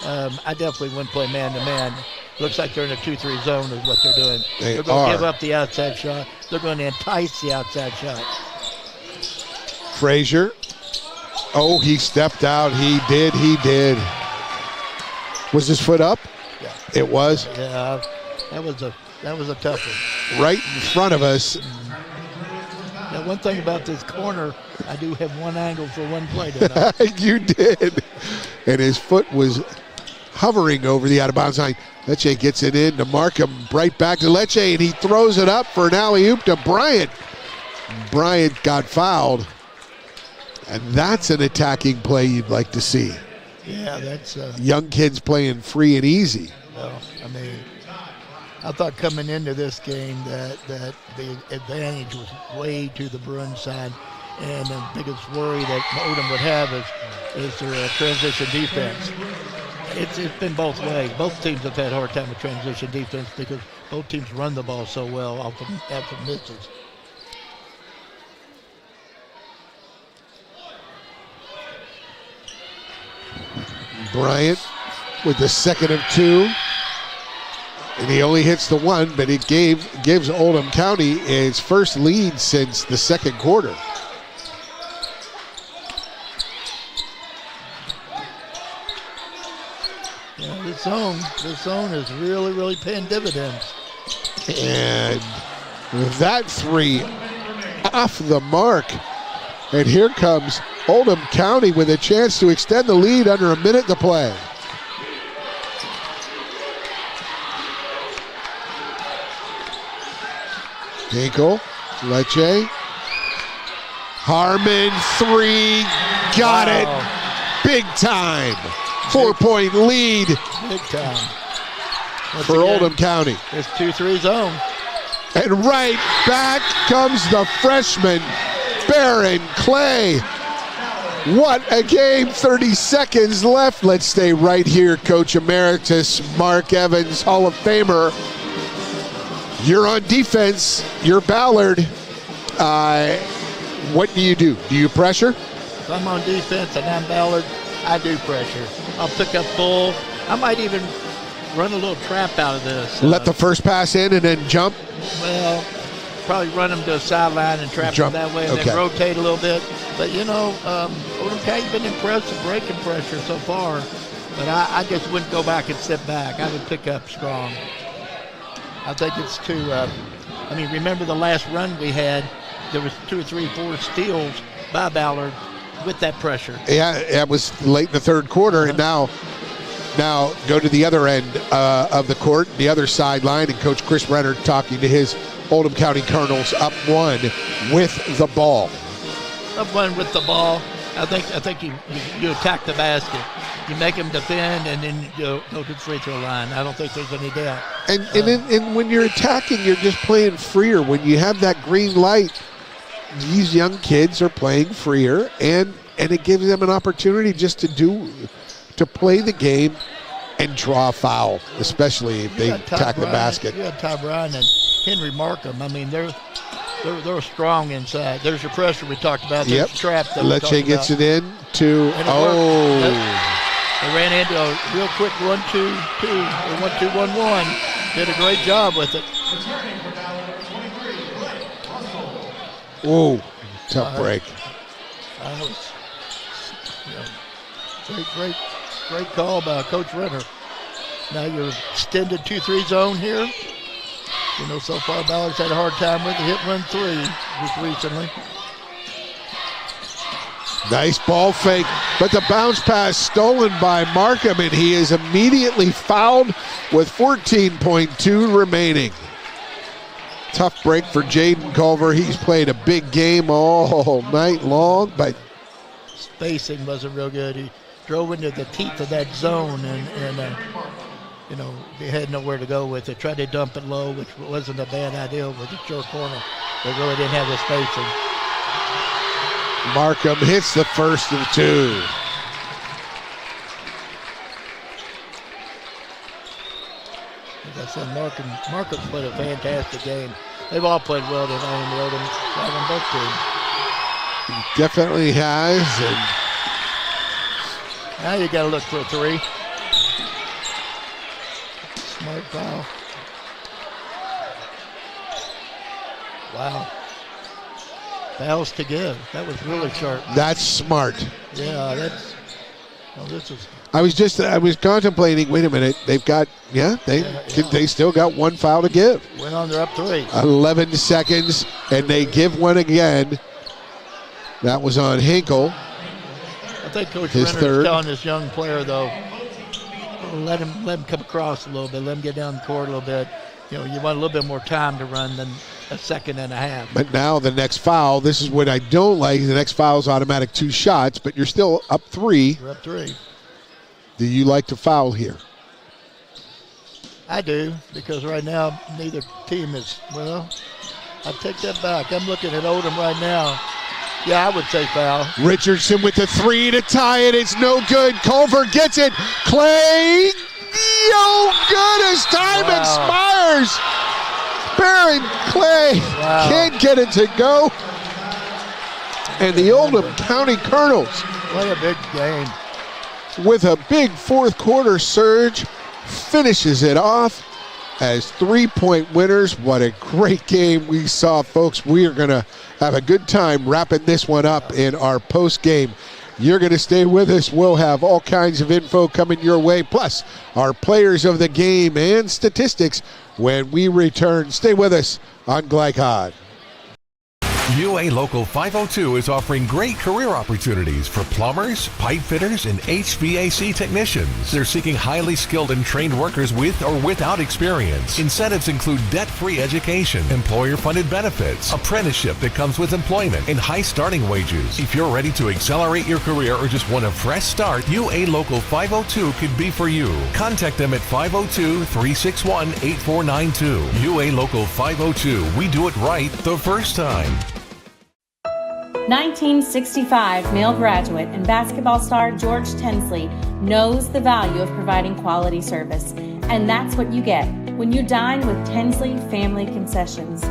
I definitely wouldn't play man-to-man. Looks like they're in a 2-3 zone is what they're doing. They're going to give up the outside shot. They're going to entice the outside shot. Frazier. Oh, he stepped out. He did. Was his foot up? Yeah. It was? Yeah. That was a tough one. Right in front of us. Now, one thing about this corner, I do have one angle for one play tonight. You did. And his foot was hovering over the out-of-bounds line. Lecce gets it in to Markham, right back to Lecce, and he throws it up for an alley-oop to Bryant. Bryant got fouled. And that's an attacking play you'd like to see. Yeah, that's... young kids playing free and easy. Well, I mean... I thought coming into this game that the advantage was way to the Bruins side, and the biggest worry that Oldham would have is their transition defense. It's been both ways. Both teams have had a hard time with transition defense because both teams run the ball so well off of misses. Bryant with the second of 2. And he only hits the 1, but it gives Oldham County its first lead since the second quarter. Yeah, this zone is really, really paying dividends. And that 3 off the mark. And here comes Oldham County with a chance to extend the lead under a minute to play. Hinkle, Lecce, Harmon, 3, got it, big time, 4-point lead. Big time. For Oldham County. It's 2-3 zone. And right back comes the freshman, Baron Clay. What a game, 30 seconds left. Let's stay right here, Coach Emeritus Mark Evans, Hall of Famer. You're on defense. You're Ballard. What do you do? Do you pressure? If I'm on defense and I'm Ballard, I do pressure. I'll pick up full. I might even run a little trap out of this. Let the first pass in and then jump? Well, probably run them to a sideline and trap them that way and then rotate a little bit. But, Oldham County's been impressive breaking pressure so far. But I just wouldn't go back and sit back. I would pick up strong. I think it's too, remember the last run we had, there was 2 or 3, 4 steals by Ballard with that pressure. Yeah, it was late in the third quarter, and now go to the other end of the court, the other sideline, and Coach Chris Renner talking to his Oldham County Colonels up 1 with the ball. Up 1 with the ball. I think you attack the basket. You make them defend, and then you go to the free throw line. I don't think there's any doubt. And when you're attacking, you're just playing freer. When you have that green light, these young kids are playing freer, and it gives them an opportunity just to play the game and draw a foul, especially if they attack the basket. You had Ty Bryan and Henry Markham. I mean, they're strong inside. There's your pressure we talked about. There's the trap that Lecce gets it in to, They ran into a real quick 1-2-2 or 1-2-1-1. Did a great job with it. Whoa, tough break. Great call by Coach Renner. Now your extended 2-3 zone here. You know, so far Ballard's had a hard time with the hit-run 3 just recently. Nice ball fake, but the bounce pass stolen by Markham, and he is immediately fouled with 14.2 remaining. Tough break for Jaden Culver. He's played a big game all night long, but spacing wasn't real good. He drove into the teeth of that zone, and you know, they had nowhere to go with it. Tried to dump it low, which wasn't a bad idea with the short corner. They really didn't have the spacing. Markham hits the first of 2. As I said, Markham's played a fantastic game. They've all played well tonight in the Oldham both teams. He definitely has. And now you got to look for a 3. Smart foul. Wow. Fouls to give. That was really sharp. That's smart. Yeah, that's. Oh, this is. I was contemplating. Wait a minute. They've got. They still got 1 foul to give. Well, they're up 3. 11 seconds, and they give one again. That was on Hinkle. I think Coach Renner is telling this young player though, let him come across a little bit. Let him get down the court a little bit. You know, you want a little bit more time to run than a second and a half. But now the next foul, this is what I don't like. The next foul is automatic 2 shots, but you're still up 3. You're up 3. Do you like to foul here? I do, because right now neither team is, well, I take that back. I'm looking at Oldham right now. Yeah, I would say foul. Richardson with the 3 to tie it. It's no good. Culver gets it. Clay, no good as time expires. Baron Clay can't get it to go. And the Oldham County Colonels, what a big game, with a big fourth quarter surge, finishes it off as 3-point winners. What a great game we saw, folks. We are going to have a good time wrapping this one up in our post game. You're going to stay with us. We'll have all kinds of info coming your way, plus our players of the game and statistics when we return. Stay with us on Glycod. UA Local 502 is offering great career opportunities for plumbers, pipe fitters, and HVAC technicians. They're seeking highly skilled and trained workers with or without experience. Incentives include debt-free education, employer-funded benefits, apprenticeship that comes with employment, and high starting wages. If you're ready to accelerate your career or just want a fresh start, UA Local 502 could be for you. Contact them at 502-361-8492. UA Local 502. We do it right the first time. 1965 male graduate and basketball star George Tensley knows the value of providing quality service, and that's what you get when you dine with Tensley Family Concessions.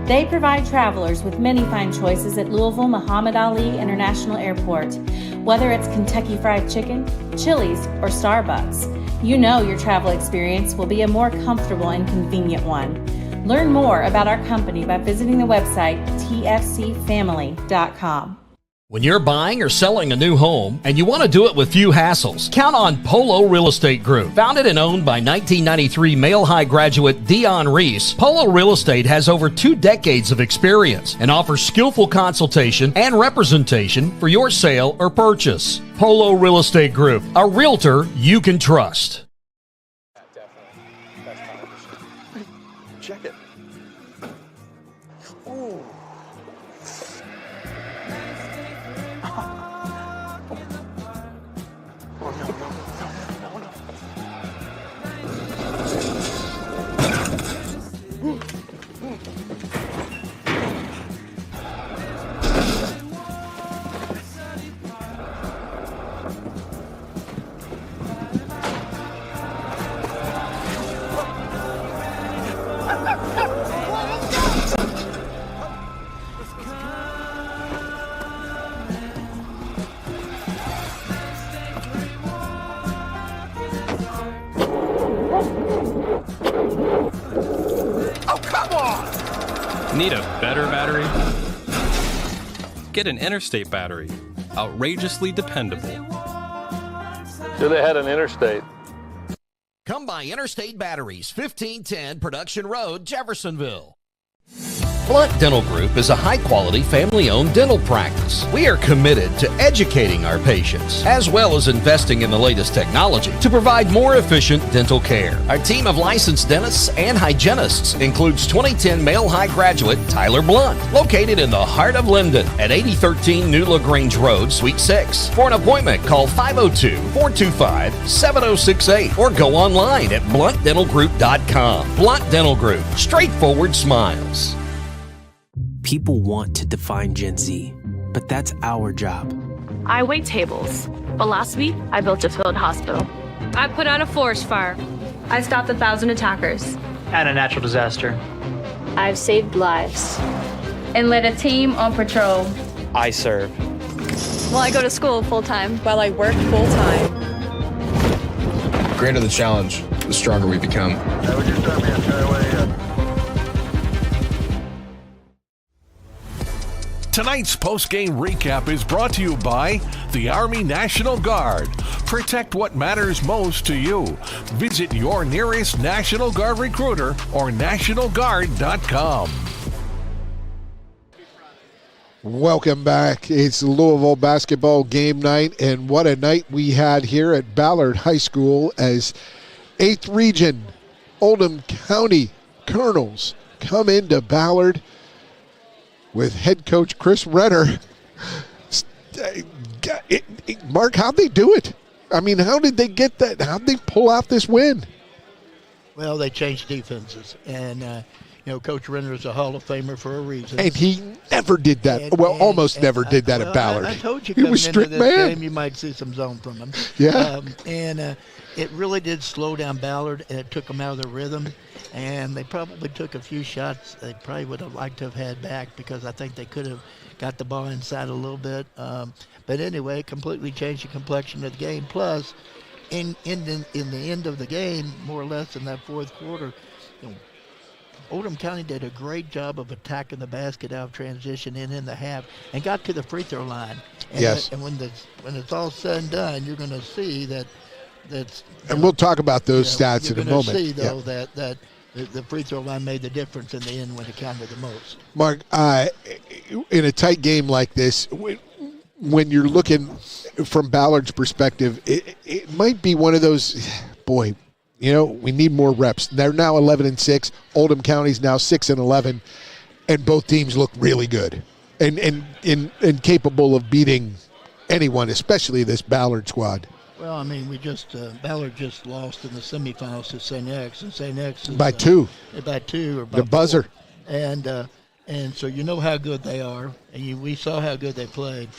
They provide travelers with many fine choices at Louisville Muhammad Ali International Airport. Whether it's Kentucky Fried Chicken, Chili's, or Starbucks, you know your travel experience will be a more comfortable and convenient one. Learn more about our company by visiting the website tfcfamily.com. When you're buying or selling a new home and you want to do it with few hassles, count on Polo Real Estate Group. Founded and owned by 1993 Male High graduate Dion Reese, Polo Real Estate has over 2 decades of experience and offers skillful consultation and representation for your sale or purchase. Polo Real Estate Group, a realtor you can trust. Check it. Ooh. Need a better battery? Get an Interstate battery. Outrageously dependable. Should have had an Interstate. Come by Interstate Batteries, 1510 Production Road, Jeffersonville. Blunt Dental Group is a high-quality, family-owned dental practice. We are committed to educating our patients, as well as investing in the latest technology to provide more efficient dental care. Our team of licensed dentists and hygienists includes 2010 male high graduate Tyler Blunt, located in the heart of Linden at 8013 New LaGrange Road, Suite 6. For an appointment, call 502-425-7068 or go online at bluntdentalgroup.com. Blunt Dental Group, straightforward smiles. People want to define Gen Z, but that's our job. I wait tables, but last week I built a field hospital. I put out a forest fire. I stopped 1,000 attackers. And a natural disaster. I've saved lives. And led a team on patrol. I serve. Well, I go to school full-time. While I work full-time. The greater the challenge, the stronger we become. Tonight's post-game recap is brought to you by the Army National Guard. Protect what matters most to you. Visit your nearest National Guard recruiter or nationalguard.com. Welcome back. It's Louisville basketball game night, and what a night we had here at Ballard High School as 8th Region Oldham County Colonels come into Ballard with head coach Chris Renner. Mark, how'd they do it? I mean, how did they get that? How'd they pull out this win? Well, they changed defenses, and Coach Renner is a Hall of Famer for a reason. And he never did that. Almost never did that at Ballard. I told you he coming was strict into this man. game, you might see some zone from him. Yeah. It really did slow down Ballard, and it took them out of their rhythm. And they probably took a few shots they probably would have liked to have had back, because I think they could have got the ball inside a little bit. But anyway, it completely changed the complexion of the game. Plus, in the end of the game, more or less in that fourth quarter, Oldham County did a great job of attacking the basket out of transition and in the half, and got to the free throw line. And yes. And when it's all said and done, you're going to see that. And we'll talk about those stats in a moment. You're going to see, though, that the free throw line made the difference in the end when it counted the most. Mark, in a tight game like this, when you're looking from Ballard's perspective, it might be one of those, boy, we need more reps. They're now 11-6. Oldham County's now 6-11, and both teams look really good and capable of beating anyone, especially this Ballard squad. Well, I mean, Ballard just lost in the semifinals to St. X, and St. X is, by two. By two or by the buzzer. 4. And so you know how good they are, and we saw how good they played.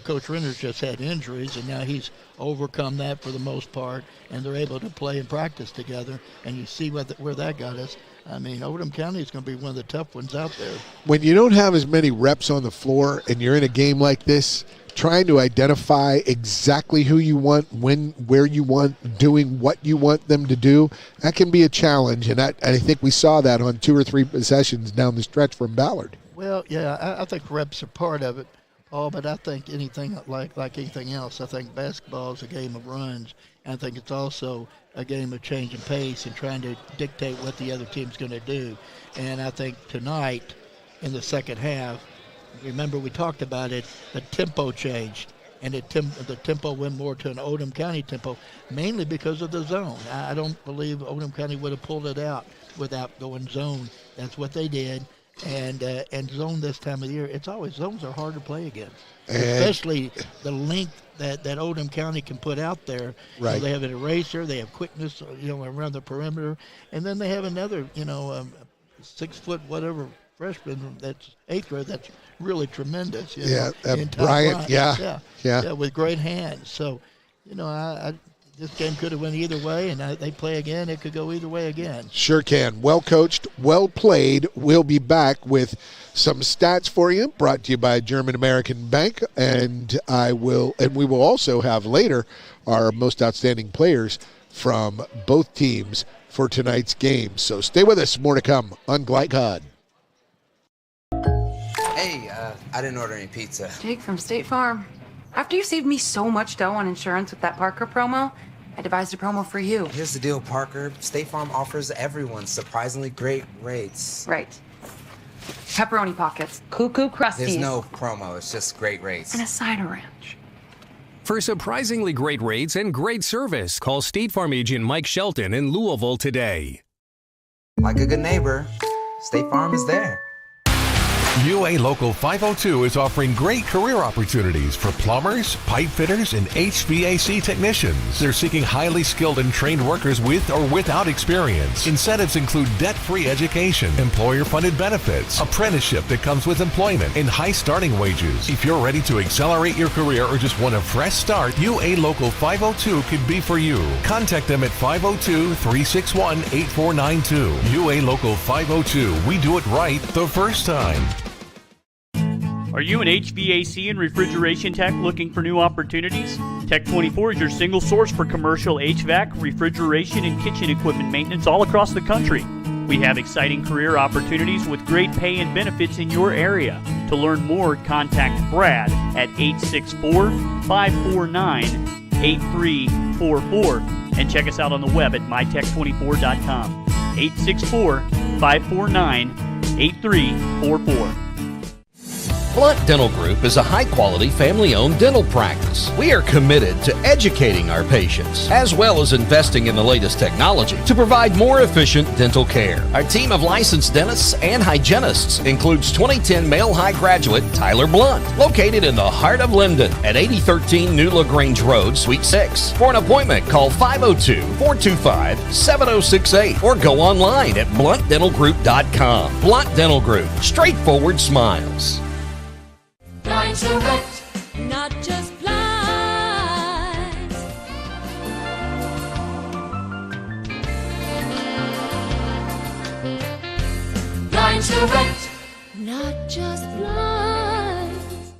Coach Renner's just had injuries, and now he's overcome that for the most part, and they're able to play and practice together, and you see where that got us. I mean, Oldham County is going to be one of the tough ones out there. When you don't have as many reps on the floor and you're in a game like this, trying to identify exactly who you want, when, where you want, doing what you want them to do, that can be a challenge. And I think we saw that on 2 or 3 possessions down the stretch from Ballard. Well, yeah, I think reps are part of it, Paul, but I think anything like anything else, I think basketball is a game of runs. And I think it's also a game of changing pace and trying to dictate what the other team's going to do. And I think tonight in the second half, remember we talked about it, the tempo changed, and the tempo went more to an Oldham County tempo, mainly because of the zone. I don't believe Oldham County would have pulled it out without going zone. That's what they did, and zone this time of the year. It's always, zones are hard to play against, especially the length that Oldham County can put out there. Right. They have an eraser, they have quickness, around the perimeter, and then they have another, 6 foot whatever freshman that's 8th grade that's really tremendous. Bryant, yeah, with great hands. So, this game could have went either way, and they play again. It could go either way again. Sure can. Well coached, well played. We'll be back with some stats for you, brought to you by German American Bank, and we will also have later our most outstanding players from both teams for tonight's game. So stay with us. More to come on Glycod. I didn't order any pizza. Jake from State Farm. After you saved me so much dough on insurance with that Parker promo, I devised a promo for you. Here's the deal, Parker. State Farm offers everyone surprisingly great rates. Right. Pepperoni pockets, cuckoo crusties. There's no promo, it's just great rates. And a cider ranch. For surprisingly great rates and great service, call State Farm agent Mike Shelton in Louisville today. Like a good neighbor, State Farm is there. UA Local 502 is offering great career opportunities for plumbers, pipe fitters, and HVAC technicians. They're seeking highly skilled and trained workers with or without experience. Incentives include debt-free education, employer-funded benefits, apprenticeship that comes with employment, and high starting wages. If you're ready to accelerate your career or just want a fresh start, UA Local 502 could be for you. Contact them at 502-361-8492. UA Local 502. We do it right the first time. Are you an HVAC and refrigeration tech looking for new opportunities? Tech 24 is your single source for commercial HVAC, refrigeration, and kitchen equipment maintenance all across the country. We have exciting career opportunities with great pay and benefits in your area. To learn more, contact Brad at 864-549-8344 and check us out on the web at mytech24.com. 864-549-8344. Blunt Dental Group is a high-quality, family-owned dental practice. We are committed to educating our patients, as well as investing in the latest technology to provide more efficient dental care. Our team of licensed dentists and hygienists includes 2010 male high graduate Tyler Blunt, located in the heart of Linden at 8013 New LaGrange Road, Suite 6. For an appointment, call 502-425-7068 or go online at bluntdentalgroup.com. Blunt Dental Group, straightforward smiles. Blinds Direct, not just blinds. Blinds Direct, not just blinds.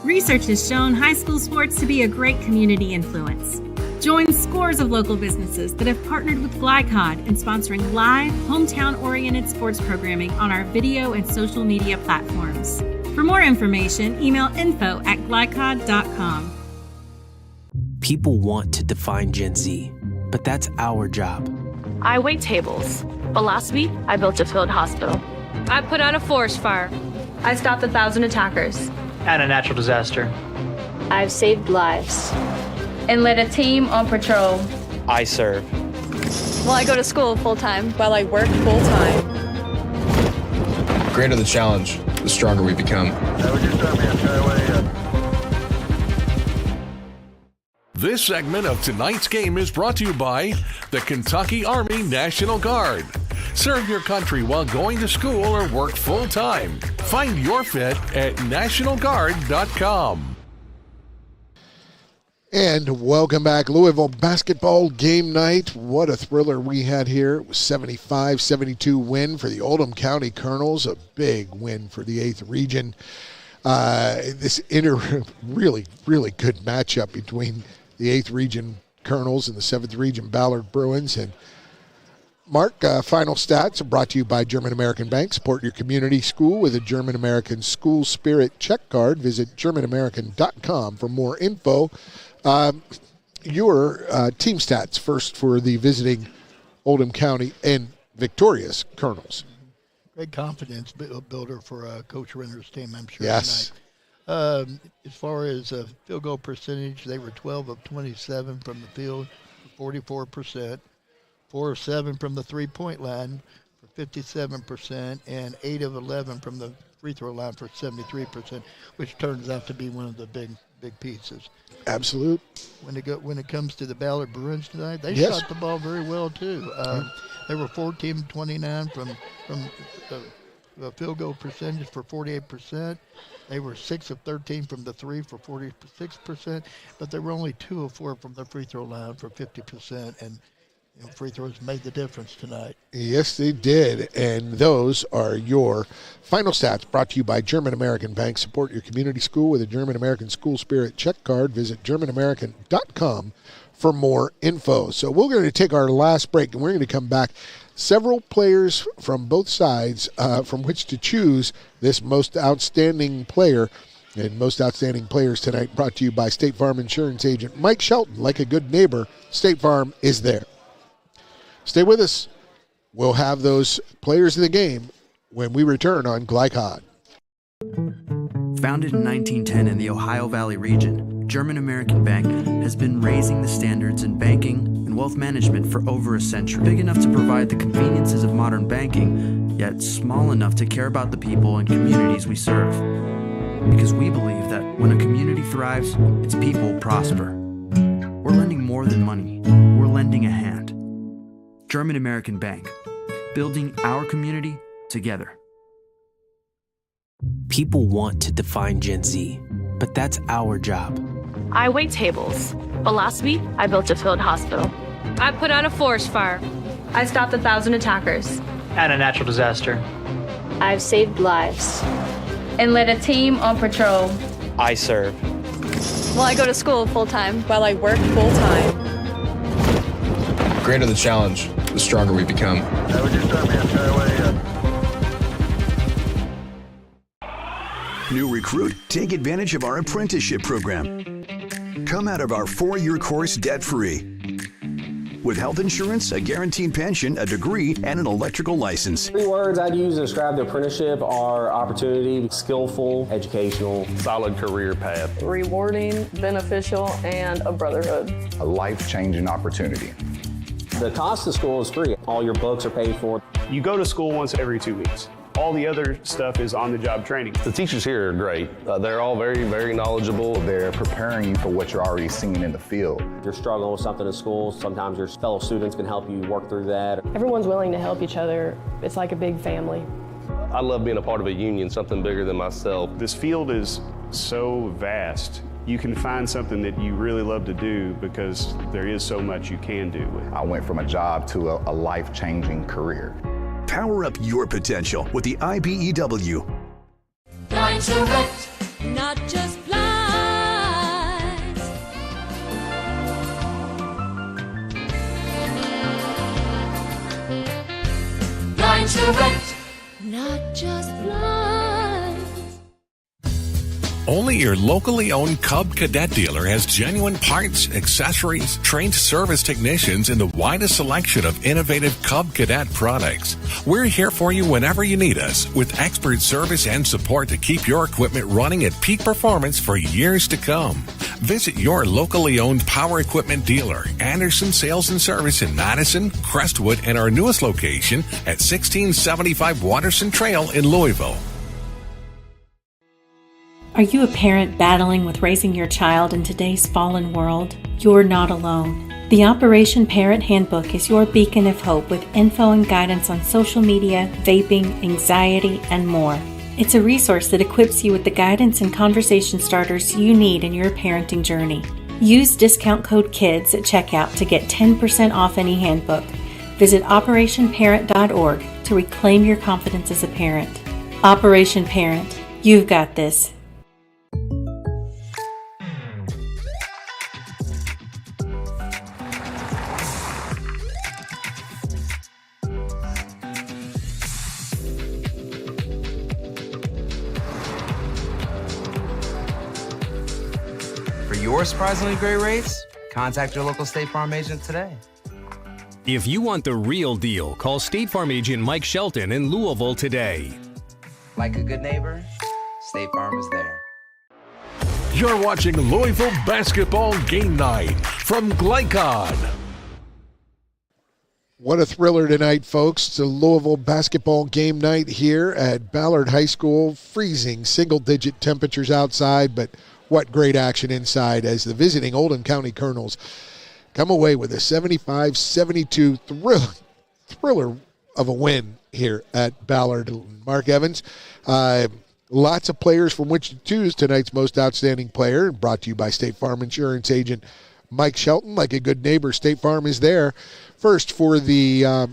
Research has shown high school sports to be a great community influence. Join scores of local businesses that have partnered with Glycod in sponsoring live, hometown-oriented sports programming on our video and social media platforms. For more information, email info@glycod.com. People want to define Gen Z, but that's our job. I wait tables, but last week I built a field hospital. I put out a forest fire. I stopped 1,000 attackers. And a natural disaster. I've saved lives and led a team on patrol. I serve. Well, I go to school full-time while I work full-time. The greater the challenge, the stronger we become. This segment of tonight's game is brought to you by the Kentucky Army National Guard. Serve your country while going to school or work full-time. Find your fit at nationalguard.com. And welcome back. Louisville basketball game night. What a thriller we had here. It was 75-72 win for the Oldham County Colonels. A big win for the 8th region. This really, really good matchup between the 8th region Colonels and the 7th region Ballard Bruins. And Mark, final stats are brought to you by German American Bank. Support your community school with a German American School Spirit check card. Visit GermanAmerican.com for more info. Your team stats first for the visiting Oldham County and victorious Colonels. Great confidence builder for Coach Renner's team, I'm sure. Yes. As far as field goal percentage, they were 12 of 27 from the field, 44%. 4 of 7 from the three-point line for 57%, and 8 of 11 from the free throw line for 73%, which turns out to be one of the big pieces. Absolute. When it comes to the Ballard Bruins tonight, they Yes. shot the ball very well too. They were 14 of 29 from the field goal percentage for 48%. They were 6 of 13 from the three for 46%, but they were only 2 of 4 from the free throw line for 50%, and free throws made the difference tonight. Yes, they did. And those are your final stats brought to you by German American Bank. Support your community school with a German American School Spirit check card. Visit GermanAmerican.com for more info. So we're going to take our last break, and we're going to come back. several players from both sides from which to choose this most outstanding player. And most outstanding players tonight brought to you by State Farm Insurance Agent Mike Shelton. Like a good neighbor, State Farm is there. Stay with us. We'll have those players of the game when we return on Glycod. Founded in 1910 in the Ohio Valley region, German American Bank has been raising the standards in banking and wealth management for over a century. Big enough to provide the conveniences of modern banking, yet small enough to care about the people and communities we serve. Because we believe that when a community thrives, its people prosper. We're lending more than money. We're lending a hand. German American Bank, building our community together. People want to define Gen Z, but that's our job. I wait tables, but last week I built a field hospital. I put out a forest fire. I stopped 1,000 attackers. And a natural disaster. I've saved lives. And led a team on patrol. I serve. Well, I go to school full-time while I work full-time. The greater the challenge, the stronger we become. New recruit, take advantage of our apprenticeship program. Come out of our 4-year course debt-free. With health insurance, a guaranteed pension, a degree, and an electrical license. 3 words I'd use to describe the apprenticeship are opportunity, skillful, educational, solid career path, rewarding, beneficial, and a brotherhood. A life-changing opportunity. The cost of school is free. All your books are paid for. You go to school once every 2 weeks. All the other stuff is on-the-job training. The teachers here are great. They're all very, very knowledgeable. They're preparing you for what you're already seeing in the field. If you're struggling with something in school, sometimes your fellow students can help you work through that. Everyone's willing to help each other. It's like a big family. I love being a part of a union, something bigger than myself. This field is so vast. You can find something that you really love to do because there is so much you can do with it. I went from a job to a life-changing career. Power up your potential with the IBEW. Line Direct, not just blinds. Line Direct, not just blinds. Only your locally owned Cub Cadet dealer has genuine parts, accessories, trained service technicians, and the widest selection of innovative Cub Cadet products. We're here for you whenever you need us, with expert service and support to keep your equipment running at peak performance for years to come. Visit your locally owned power equipment dealer, Anderson Sales and Service in Madison, Crestwood, and our newest location at 1675 Watterson Trail in Louisville. Are you a parent battling with raising your child in today's fallen world? You're not alone. The Operation Parent Handbook is your beacon of hope with info and guidance on social media, vaping, anxiety, and more. It's a resource that equips you with the guidance and conversation starters you need in your parenting journey. Use discount code KIDS at checkout to get 10% off any handbook. Visit operationparent.org to reclaim your confidence as a parent. Operation Parent, you've got this. For your surprisingly great rates, contact your local State Farm agent today. If you want the real deal, call State Farm agent Mike Shelton in Louisville today. Like a good neighbor, State Farm is there. You're watching Louisville Basketball Game Night from Glycod. What a thriller tonight, folks. It's a Louisville Basketball Game Night here at Ballard High School. Freezing single-digit temperatures outside, but what great action inside as the visiting Oldham County Colonels come away with a 75-72 thriller of a win here at Ballard. Mark Evans, lots of players from which to choose tonight's most outstanding player, brought to you by State Farm Insurance Agent Mike Shelton. Like a good neighbor, State Farm is there. First for the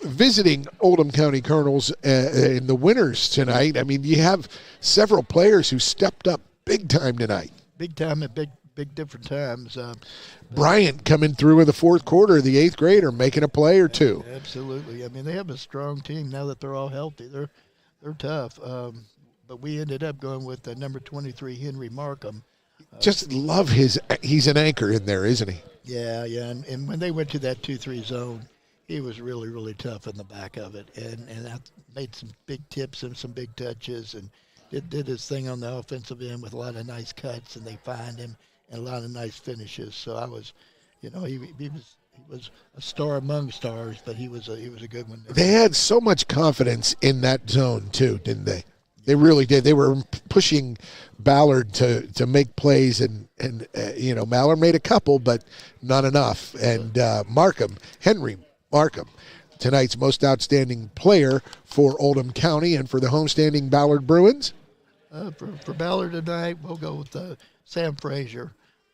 visiting Oldham County Colonels and the winners tonight. I mean, you have several players who stepped up big time tonight. Big time at big big different times. Bryant coming through in the fourth quarter, the eighth grader, making a play or two. Absolutely. I mean, they have a strong team now that they're all healthy. They're tough. But we ended up going with the number 23, Henry Markham. Just love he's an anchor in there, isn't he? Yeah. And when they went to that 2-3 zone, he was really, really tough in the back of it. And I made some big tips and some big touches and did his thing on the offensive end with a lot of nice cuts, and they find him and a lot of nice finishes. So I was, he was a star among stars, but he was a good one. They had so much confidence in that zone too, didn't they? They really did. They were pushing Ballard to make plays, and Ballard made a couple, but not enough. And Henry Markham, tonight's most outstanding player for Oldham County and for the homestanding Ballard Bruins. For Ballard tonight, we'll go with Sam Frazier.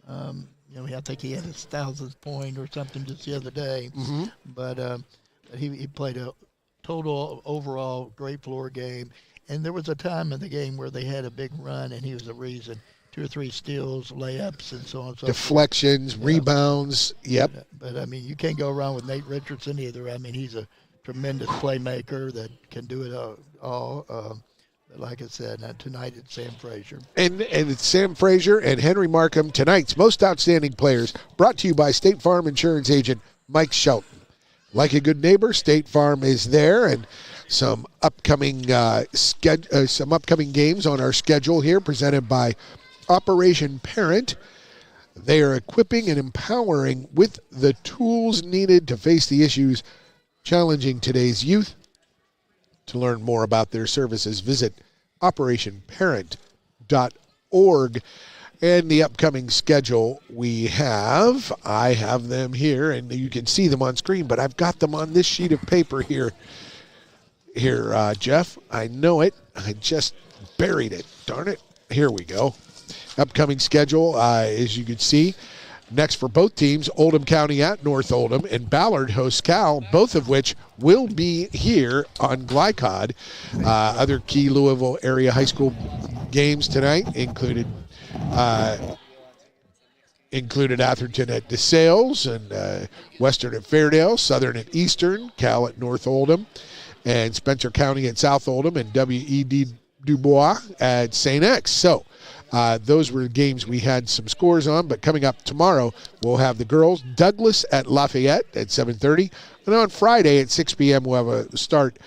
I think he had his 1,000th point or something just the other day. Mm-hmm. But he played a total overall great floor game. And there was a time in the game where they had a big run, and he was the reason. 2 or 3 steals, layups, and so on and so forth. Deflections, rebounds, yep. But, I mean, you can't go wrong with Nate Richardson either. I mean, he's a tremendous playmaker that can do it all. But like I said, tonight it's Sam Frazier. And it's Sam Frazier and Henry Markham, tonight's most outstanding players, brought to you by State Farm Insurance Agent Mike Shelton. Like a good neighbor, State Farm is there, and some upcoming games on our schedule here presented by Operation Parent. They are equipping and empowering with the tools needed to face the issues challenging today's youth. To learn more about their services, visit operationparent.org. And the upcoming schedule I have them here, and you can see them on screen, but I've got them on this sheet of paper here, Jeff. I know it. I just buried it. Darn it. Here we go. Upcoming schedule, as you can see, next for both teams, Oldham County at North Oldham, and Ballard hosts Cal, both of which will be here on Glycod. Other key Louisville area high school games tonight included Atherton at DeSales, and Western at Fairdale, Southern at Eastern, Cal at North Oldham, and Spencer County at South Oldham, and W.E.D. Dubois at St. X. So those were the games we had some scores on, but coming up tomorrow, we'll have the girls, Douglas at Lafayette at 7:30, and on Friday at 6 p.m. we'll have a start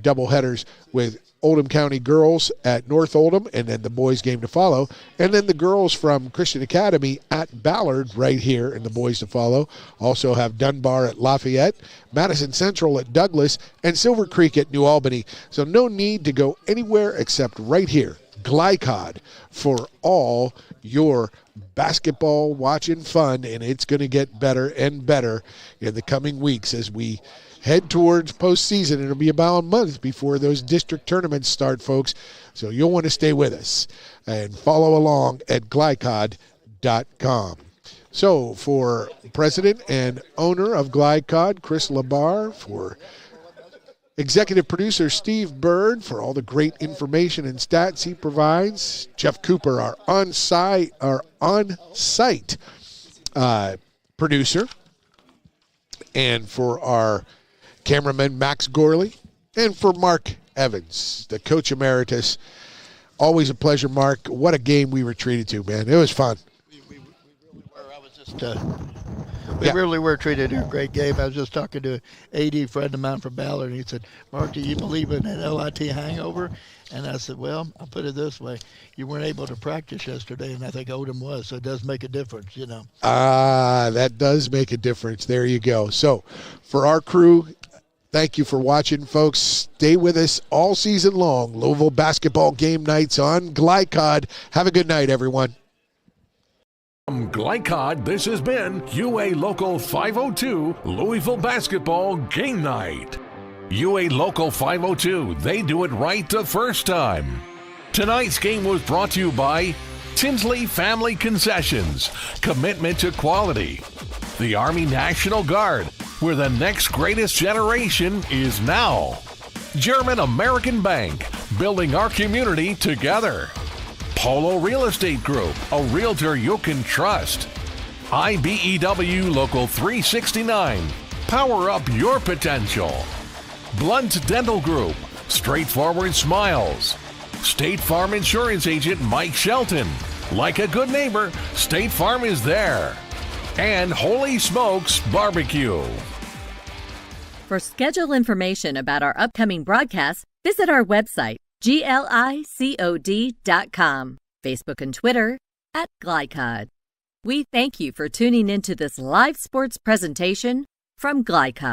double headers with Oldham County girls at North Oldham, and then the boys game to follow, and then the girls from Christian Academy at Ballard right here, and the boys to follow. Also have Dunbar at Lafayette, Madison Central at Douglas, and Silver Creek at New Albany. So no need to go anywhere except right here, Glycod, for all your basketball watching fun, and it's going to get better and better in the coming weeks as we head towards postseason. It'll be about a month before those district tournaments start, folks. So you'll want to stay with us and follow along at glycod.com. So for president and owner of Glycod, Chris Labar, for executive producer Steve Bird, for all the great information and stats he provides, Jeff Cooper, our on-site producer, and for our cameraman Max Gorley, and for Mark Evans, the coach emeritus. Always a pleasure, Mark. What a game we were treated to, man. It was fun. We really were treated to a great game. I was just talking to an AD friend of mine from Ballard, and he said, Mark, do you believe in an LIT hangover? And I said, well, I'll put it this way. You weren't able to practice yesterday, and I think Oldham was, so it does make a difference, That does make a difference. There you go. So for our crew, thank you for watching, folks. Stay with us all season long. Louisville basketball game nights on Glycod. Have a good night, everyone. From Glycod, this has been UA Local 502 Louisville Basketball Game Night. UA Local 502, they do it right the first time. Tonight's game was brought to you by Tinsley Family Concessions, commitment to quality. The Army National Guard, where the next greatest generation is now. German American Bank, building our community together. Polo Real Estate Group, a realtor you can trust. IBEW Local 369, power up your potential. Blunt Dental Group, straightforward smiles. State Farm Insurance Agent Mike Shelton, like a good neighbor, State Farm is there. And Holy Smokes Barbecue. For schedule information about our upcoming broadcasts, visit our website, glicod.com, Facebook and Twitter @Glycod. We thank you for tuning into this live sports presentation from Glycod.